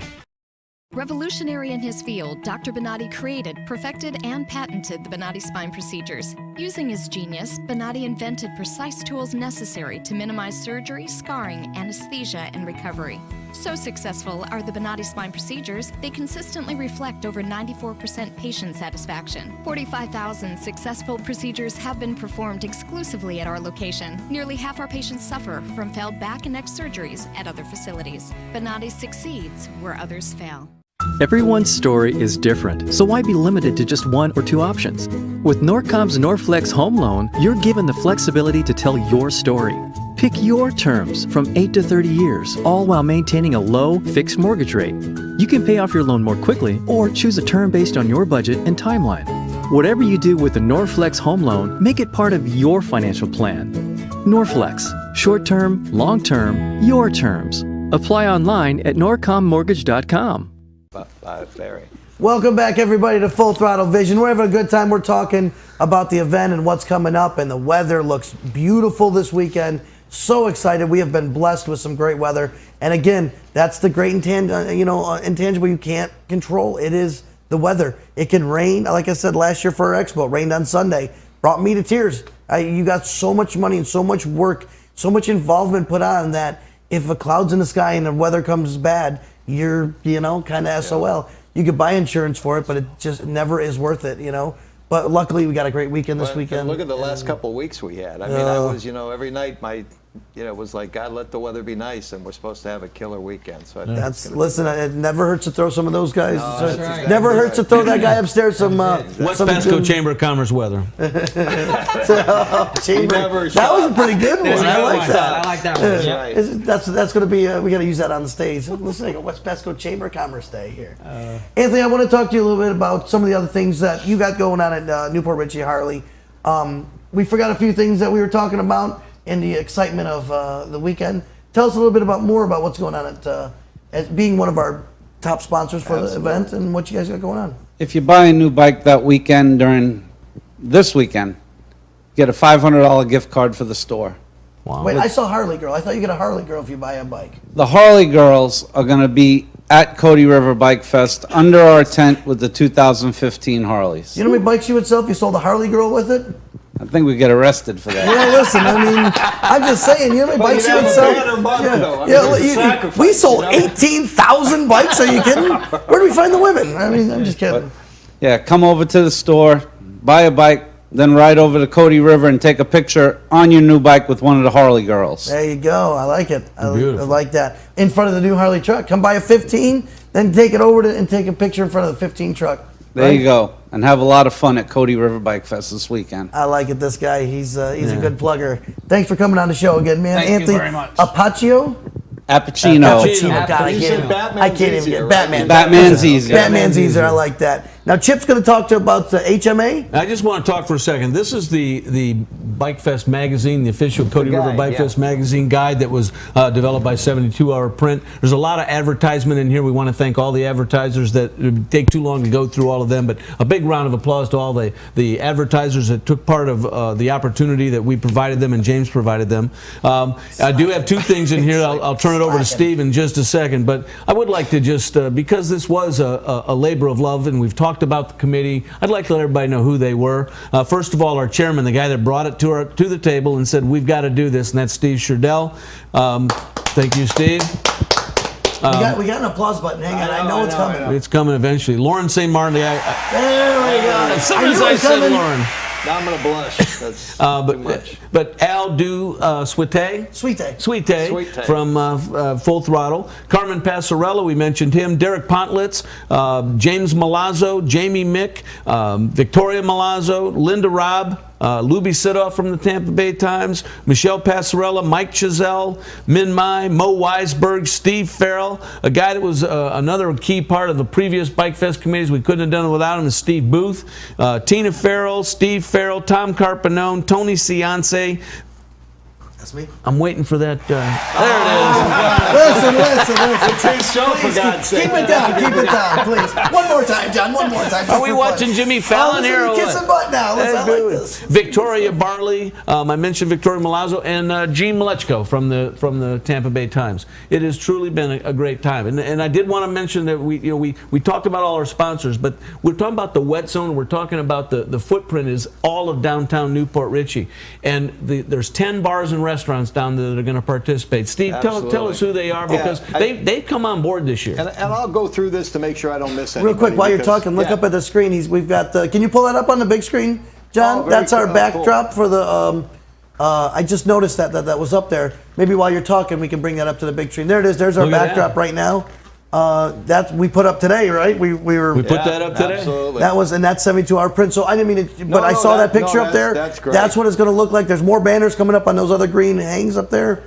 Revolutionary in his field, Dr. Bonatti created, perfected, and patented the Bonatti spine procedures. Using his genius, Bonatti invented precise tools necessary to minimize surgery, scarring, anesthesia, and recovery. So successful are the Bonatti spine procedures, they consistently reflect over 94% patient satisfaction. 45,000 successful procedures have been performed exclusively at our location. Nearly half our patients suffer from failed back and neck surgeries at other facilities. Bonatti succeeds where others fail. Everyone's story is different, so why be limited to just one or two options? With Norcom's Norflex Home Loan, you're given the flexibility to tell your story. Pick your terms from 8 to 30 years, all while maintaining a low, fixed mortgage rate. You can pay off your loan more quickly or choose a term based on your budget and timeline. Whatever you do with the Norflex Home Loan, make it part of your financial plan. Norflex, short-term, long-term, your terms. Apply online at norcommortgage.com. Very. Welcome back, everybody, to Full Throttle Vision. We're having a good time. We're talking about the event and what's coming up, and the weather looks beautiful this weekend. So excited. We have been blessed with some great weather. And again, that's the great intangible you can't control. It is the weather. It can rain. Like I said last year for our expo, it rained on Sunday. Brought me to tears. You got so much money and so much work, so much involvement put on that if a cloud's in the sky and the weather comes bad, you're, kind of SOL. You could buy insurance for it, but it just never is worth it, But luckily, we got a great weekend this weekend. Look at the last couple of weeks we had. I mean, I was, every night it was like, God, let the weather be nice, and we're supposed to have a killer weekend. So listen, it never hurts to throw some of those guys. No, that's right. Never hurts to throw that guy upstairs some. West Pasco Chamber of Commerce weather. Chamber. That was a pretty good one. I like that. I like that one. Yeah. That's going to be. We got to use that on the stage. Listen, like a West Pasco Chamber of Commerce Day here. Anthony, I want to talk to you a little bit about some of the other things that you got going on at Newport Richey Harley. We forgot a few things that we were talking about in the excitement of the weekend. Tell us a little bit more about what's going on as being one of our top sponsors for the event and what you guys got going on. If you buy a new bike that weekend during this weekend, get a $500 gift card for the store. Wow. Wait, I saw Harley Girl. I thought you get a Harley Girl if you buy a bike. The Harley girls are going to be at Cotee River Bike Fest under our tent with the 2015 Harleys. You know how many bikes you would sell if you sold a Harley Girl with it? I think we get arrested for that. Well, listen, I'm just saying, you know how many bikes you would sell? We sold 18,000 bikes. Are you kidding? Where do we find the women? I'm just kidding. Yeah, come over to the store, buy a bike, then ride over to Cotee River and take a picture on your new bike with one of the Harley girls. There you go. I like it. I like that. In front of the new Harley truck. Come buy a 15, then take it over and take a picture in front of the 15 truck. There you go. And have a lot of fun at Cotee River Bike Fest this weekend. I like it, this guy. He's a good plugger. Thanks for coming on the show again, man. Thank Anthony, you very much. Apaccio? Appuccino. God, I can't even get Batman. Batman's easier. Batman's easier. I like that. Now, Chip's going to talk about the HMA. I just want to talk for a second. This is the Bike Fest magazine, the official Cotee River Bike Fest magazine guide that was developed by 72 Hour Print. There's a lot of advertisement in here. We want to thank all the advertisers that it would take too long to go through all of them, but a big round of applause to all the advertisers that took part of the opportunity that we provided them and James provided them. I do have two things in here. I'll turn it over to Steve in just a second, but I would like to just, because this was a labor of love and we've talked about the committee, I'd like to let everybody know who they were. First of all, our chairman, the guy that brought it to the table and said, we've got to do this, and that's Steve Sherdell. Thank you, Steve. We got an applause button. Hang on, I know it's coming. It's coming eventually. Lauren St. Martin. There we go. As soon as I said Lauren. Now I'm going to blush. That's too much. But Al Suite from Full Throttle. Carmen Passarella, we mentioned him. Derek Pontlitz, James Malazzo, Jamie Mick, Victoria Malazzo, Linda Robb, Luby Sidoff from the Tampa Bay Times, Michelle Passarella, Mike Chazelle, Min Mai, Mo Weisberg, Steve Farrell. A guy that was another key part of the previous Bike Fest committees. We couldn't have done it without him is Steve Booth. Tina Farrell, Steve Farrell, Tom Carpanone, Tony Ciance. That's me. I'm waiting for that. There Listen. It's his show, for God's sake. Keep it down, please. One more time, John. One more time. Are we watching Jimmy Fallon here? Kissing butt now. I like this. Victoria Barley. I mentioned Victoria Malazzo and Gene Malechko from the Tampa Bay Times. It has truly been a great time. And I did want to mention that we talked about all our sponsors, but we're talking about the wet zone. We're talking about the footprint is all of downtown Newport Richey, and there's 10 bars and restaurants down there that are going to participate. Steve, tell us who they are, because they've come on board this year. And I'll go through this to make sure I don't miss anything. Real quick, while you're talking, look up at the screen. We've got. Can you pull that up on the big screen, John? That's our backdrop for the. I just noticed that was up there. Maybe while you're talking, we can bring that up to the big screen. There it is. There's our backdrop right now. That we put up today, right? We put that up today. Absolutely. That was, and that's 72-hour print. So I didn't mean it, but I saw that picture up there. That's great. That's what it's going to look like. There's more banners coming up on those other green hangs up there.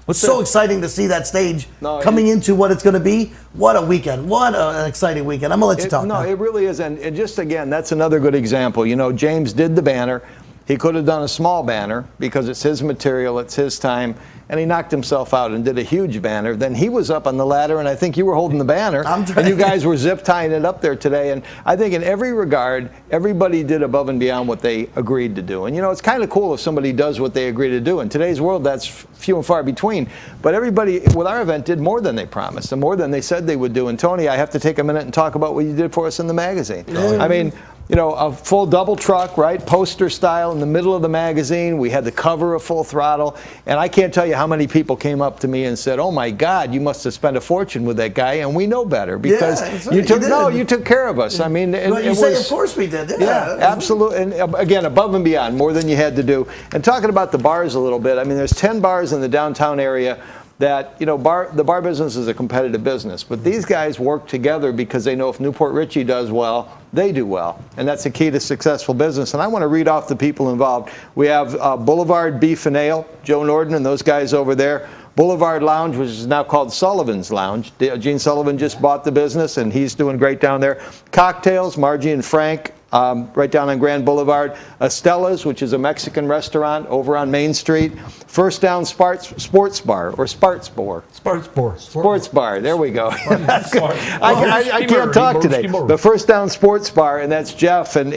It's so exciting to see that stage coming into what it's going to be. What a weekend. What an exciting weekend. I'm going to let you talk now. No, it really is. And just again, that's another good example. You know, James did the banner. He could have done a small banner because it's his material, it's his time, and he knocked himself out and did a huge banner. Then he was up on the ladder, and I think you were holding the banner, and you guys were zip tying it up there today. And I think in every regard, everybody did above and beyond what they agreed to do. And you know, it's kind of cool if somebody does what they agree to do. In today's world, that's few and far between. But everybody with our event did more than they promised and more than they said they would do. And Tony, I have to take a minute and talk about what you did for us in the magazine. I mean, you know, a full double truck, right? Poster style in the middle of the magazine. We had the cover of Full Throttle. And I can't tell you how many people came up to me and said, oh my God, you must have spent a fortune with that guy. And we know better because you took care of us. I mean, of course we did. Yeah, absolutely. And again, above and beyond, more than you had to do. And talking about the bars a little bit, I mean, there's 10 bars in the downtown area that, you know, the bar business is a competitive business. But these guys work together because they know if Newport Richey does well, they do well. And that's the key to successful business. And I want to read off the people involved. We have Boulevard Beef and Ale, Joe Norden and those guys over there. Boulevard Lounge, which is now called Sullivan's Lounge. Gene Sullivan just bought the business, and he's doing great down there. Cocktails, Margie and Frank, right down on Grand Boulevard. Estella's, which is a Mexican restaurant over on Main Street. First Down Sports Bar, or Sparts Bar. Sports Bar, there we go. I can't talk today. The First Down Sports Bar, and that's Jeff, and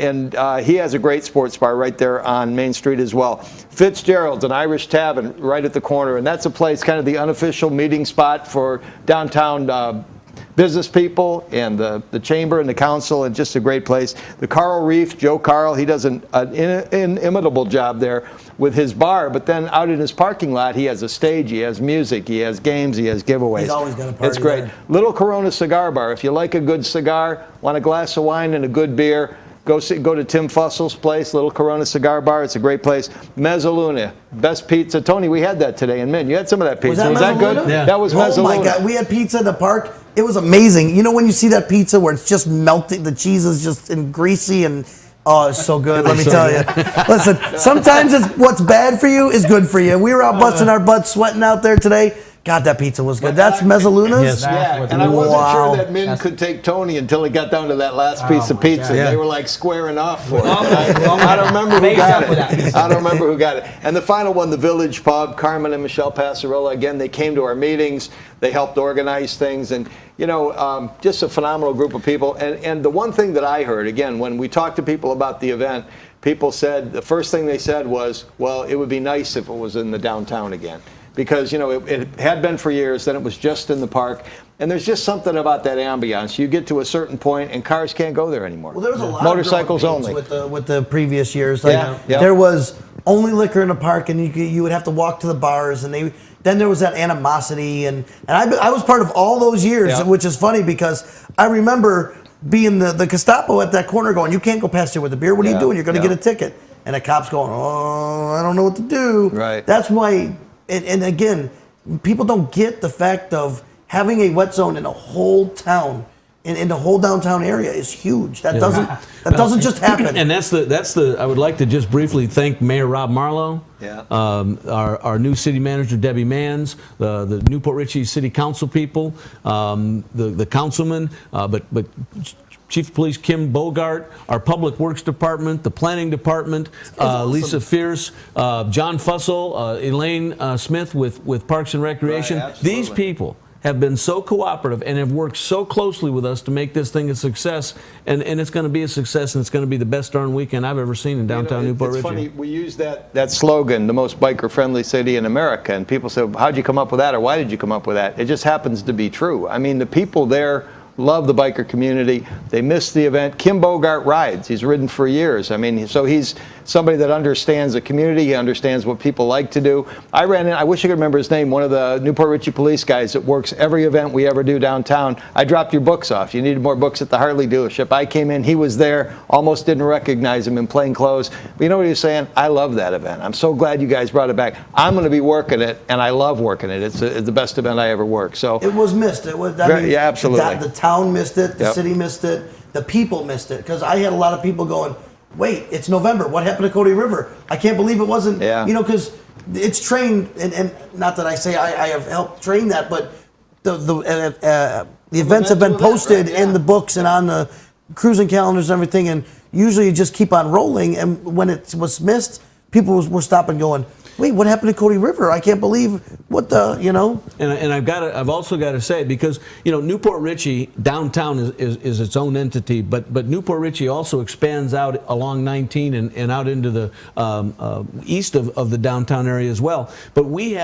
he has a great sports bar right there on Main Street as well. Fitzgerald's, an Irish tavern right at the corner, and that's a place, kind of the unofficial meeting spot for downtown business people and the chamber and the council, and just a great place. The Carl Reef, Joe Carl, he does an inimitable job there with his bar, but then out in his parking lot, he has a stage, he has music, he has games, he has giveaways. He's always got a party. It's great. There. Little Corona Cigar Bar. If you like a good cigar, want a glass of wine and a good beer, go to Tim Fussel's place, Little Corona Cigar Bar. It's a great place. Mezzaluna, best pizza. Tony, we had that today in Mint. You had some of that pizza. Was that good? Yeah. That was Mezzaluna. Oh my God, we had pizza in the park. It was amazing. You know when you see that pizza where it's just melting, the cheese is just greasy and it's so good. Let me tell you. Listen, sometimes what's bad for you is good for you. We were out busting our butts, sweating out there today. God, that pizza was good. That's Mezzaluna's? Yes. Yeah, and I wasn't sure that Min could take Tony until he got down to that last piece of pizza. God. They were like squaring off for it. I don't remember who got it. I don't remember who got it. And the final one, the Village Pub, Carmen and Michelle Passarola, again, they came to our meetings. They helped organize things. And, you know, just a phenomenal group of people. And the one thing that I heard, again, when we talked to people about the event, people said, the first thing they said was, well, it would be nice if it was in the downtown again. Because, you know, it had been for years, then it was just in the park. And there's just something about that ambiance. You get to a certain point and cars can't go there anymore. Well, there was a lot motorcycles of growing only. pains with the previous years. Like, Yeah. there was only liquor in the park, and you would have to walk to the bars, and then there was that animosity, and I was part of all those years, Yeah. which is funny because I remember being the Gestapo at that corner going, you can't go past here with a beer. What are you doing? You're going to get a ticket. And the cops going, oh, I don't know what to do. Right. That's why, and again, people don't get the fact of having a wet zone in a whole town, in the whole downtown area is huge. That doesn't just happen. And that's the. I would like to just briefly thank Mayor Rob Marlowe, our new city manager Debbie Manns, the Newport Richey City Council people, the councilman, but Chief of Police Kim Bogart, our Public Works Department, the Planning Department, awesome. Lisa Fierce, John Fussell, Elaine Smith with Parks and Recreation. Right, these people have been so cooperative and have worked so closely with us to make this thing a success, and it's going to be a success, and it's going to be the best darn weekend I've ever seen in downtown Newport Richey. It's funny, we use that slogan, the most biker-friendly city in America, and people say, how'd you come up with that, or why did you come up with that? It just happens to be true. I mean, the people there love the biker community. They miss the event. Kim Bogart rides. He's ridden for years. I mean, so he's somebody that understands the community. He understands what people like to do. I wish I could remember his name, one of the Newport Richey police guys that works every event we ever do downtown. I dropped your books off. You needed more books at the Harley dealership. I came in, he was there, almost didn't recognize him in plain clothes. But you know what he was saying? I love that event. I'm so glad you guys brought it back. I'm going to be working it, and I love working it. It's the best event I ever worked. So it was missed. It was. Yeah, absolutely. The town missed it. The city missed it. The people missed it. Because I had a lot of people going, wait, it's November. What happened to Cotee River? I can't believe it wasn't. Yeah. You know, because it's trained, and not that I say I have helped train that, but the events have been posted in the books and on the cruising calendars and everything, and usually you just keep on rolling. And when it was missed, people were stopping going, wait, what happened to Cotee River? I can't believe what the, you know. And I've also got to say, because, you know, Newport Richey downtown is its own entity, but Newport Richey also expands out along 19 and out into the east of the downtown area as well. But we've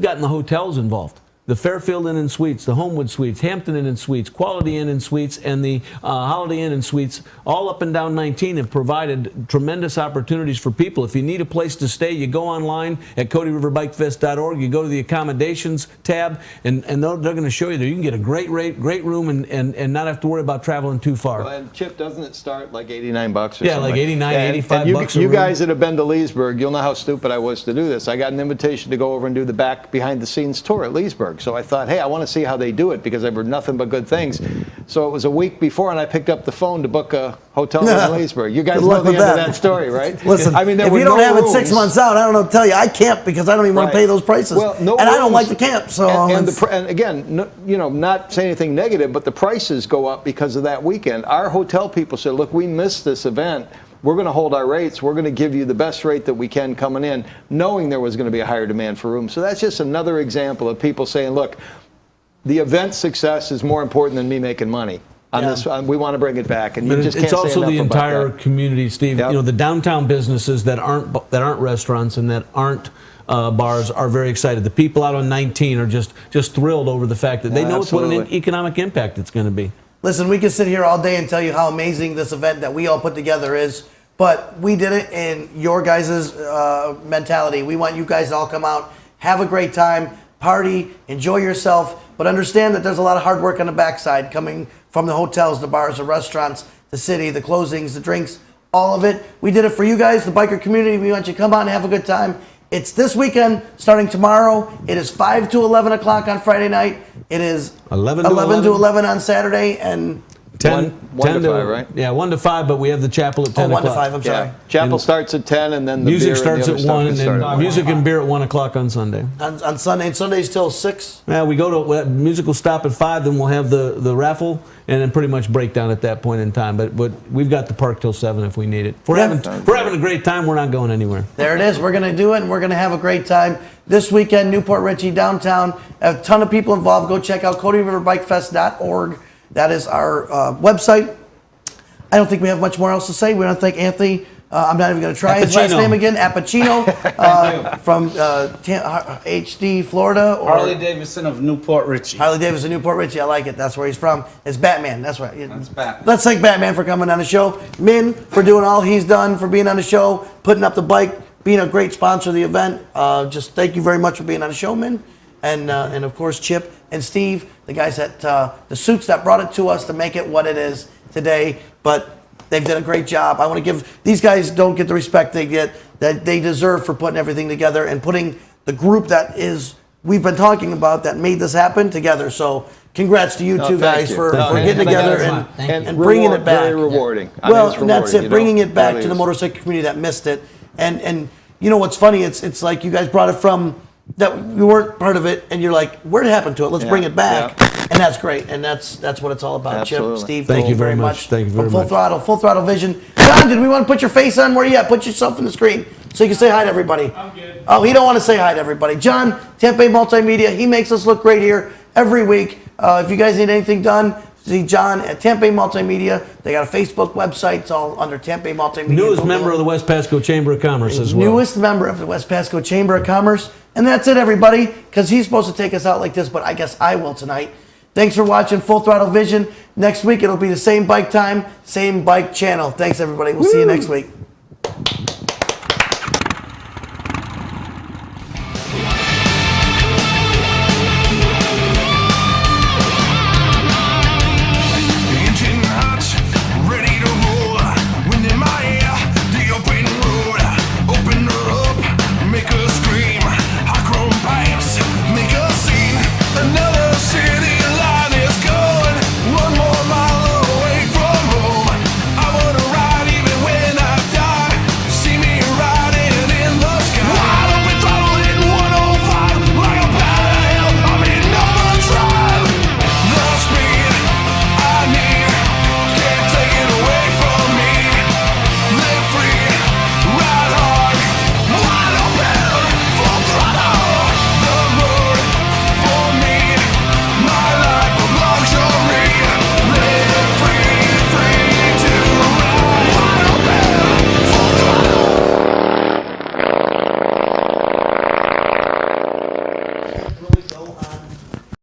gotten the hotels involved. The Fairfield Inn and Suites, the Homewood Suites, Hampton Inn and Suites, Quality Inn and Suites, and the Holiday Inn and Suites, all up and down 19, have provided tremendous opportunities for people. If you need a place to stay, you go online at CoteeRiverBikeFest.org. You go to the accommodations tab, and they're going to show you that you can get a great rate, great room, and not have to worry about traveling too far. Well, and Chip, doesn't it start like $89 or something? Yeah, like 89, and 85 you, bucks you a room. guys that have been to Leesburg, you'll know how stupid I was to do this. I got an invitation to go over and do the back behind-the-scenes tour at Leesburg. So I thought, hey, I want to see how they do it because I've heard nothing but good things. So it was a week before, and I picked up the phone to book a hotel in Leesburg. You guys know the end of that story, right? Listen, I mean, if you don't have it 6 months out, I don't know what to tell you. I camp because I don't even want to pay those prices. Well, no and I don't rooms. like to camp. So And again, you know, not saying anything negative, but the prices go up because of that weekend. Our hotel people said, look, we missed this event. We're going to hold our rates. We're going to give you the best rate that we can coming in, knowing there was going to be a higher demand for rooms. So that's just another example of people saying, look, the event success is more important than me making money. On this, we want to bring it back, and you just can't it's also say the enough entire about that. community, Steve. Yep. You know, the downtown businesses that aren't restaurants and that aren't bars are very excited. The people out on 19 are just thrilled over the fact that they know what an economic impact it's going to be. Listen, we could sit here all day and tell you how amazing this event that we all put together is, but we did it in your guys' mentality. We want you guys to all come out, have a great time, party, enjoy yourself, but understand that there's a lot of hard work on the backside coming from the hotels, the bars, the restaurants, the city, the closings, the drinks, all of it. We did it for you guys, the biker community. We want you to come on and have a good time. It's this weekend, starting tomorrow. It is 5 to 11 o'clock on Friday night. It is 11 to 11 on Saturday, and 10, 1 to 5, right? Yeah, 1 to 5, but we have the chapel at 10 1 to o'clock. 5, I'm sorry. Yeah. Chapel starts at 10, and then the Music beer starts and at the other 1, and stuff can then start at music and beer at 1 o'clock on Sunday. On Sunday, and Sunday's till 6. Yeah, we go to music will stop at 5, then we'll have the raffle, and then pretty much break down at that point in time. But we've got the park till 7 if we need it. If we're having a great time, we're not going anywhere. There it is. We're going to do it, and we're going to have a great time this weekend. Newport Richey downtown. A ton of people involved. Go check out CoteeRiverBikeFest.org. That is our website. I don't think we have much more else to say. We want to thank Anthony. I'm not even going to try his last name again. Appuccino from HD, Florida. Or Harley Davidson of Newport Richey. Harley Davidson, Newport Richey. I like it. That's where he's from. It's Batman. That's right. That's Batman. Let's thank Batman for coming on the show. Min for doing all he's done, for being on the show, putting up the bike, being a great sponsor of the event. Just thank you very much for being on the show, Min. And of course, Chip and Steve, the guys at the suits that brought it to us to make it what it is today. But they've done a great job. I want to give these guys don't get the respect they get that they deserve for putting everything together and putting the group that is we've been talking about that made this happen together. So congrats to you two guys for getting together and bringing it back. Very rewarding. Well, and that's it. Bringing it back to the motorcycle community that missed it. And you know what's funny? It's like you guys brought it from that you weren't part of it, and you're like, where did it happen to it? Let's bring it back. And that's great, and that's what it's all about. Absolutely. Chip, Steve, Thank you very much. Thank you very From much. Full Throttle Vision. John, did we want to put your face on? Where you at? Put yourself in the screen so you can say hi to everybody. I'm good. Oh, he don't want to say hi to everybody. John, Tempe Multimedia, he makes us look great here every week. If you guys need anything done, see John at Tempe Multimedia. They got a Facebook website. It's all under Tempe Multimedia. Newest member of the West Pasco Chamber of Commerce as well. Newest member of the West Pasco Chamber of Commerce. And that's it, everybody, because he's supposed to take us out like this, but I guess I will tonight. Thanks for watching Full Throttle Vision. Next week, it'll be the same bike time, same bike channel. Thanks, everybody. We'll see you next week.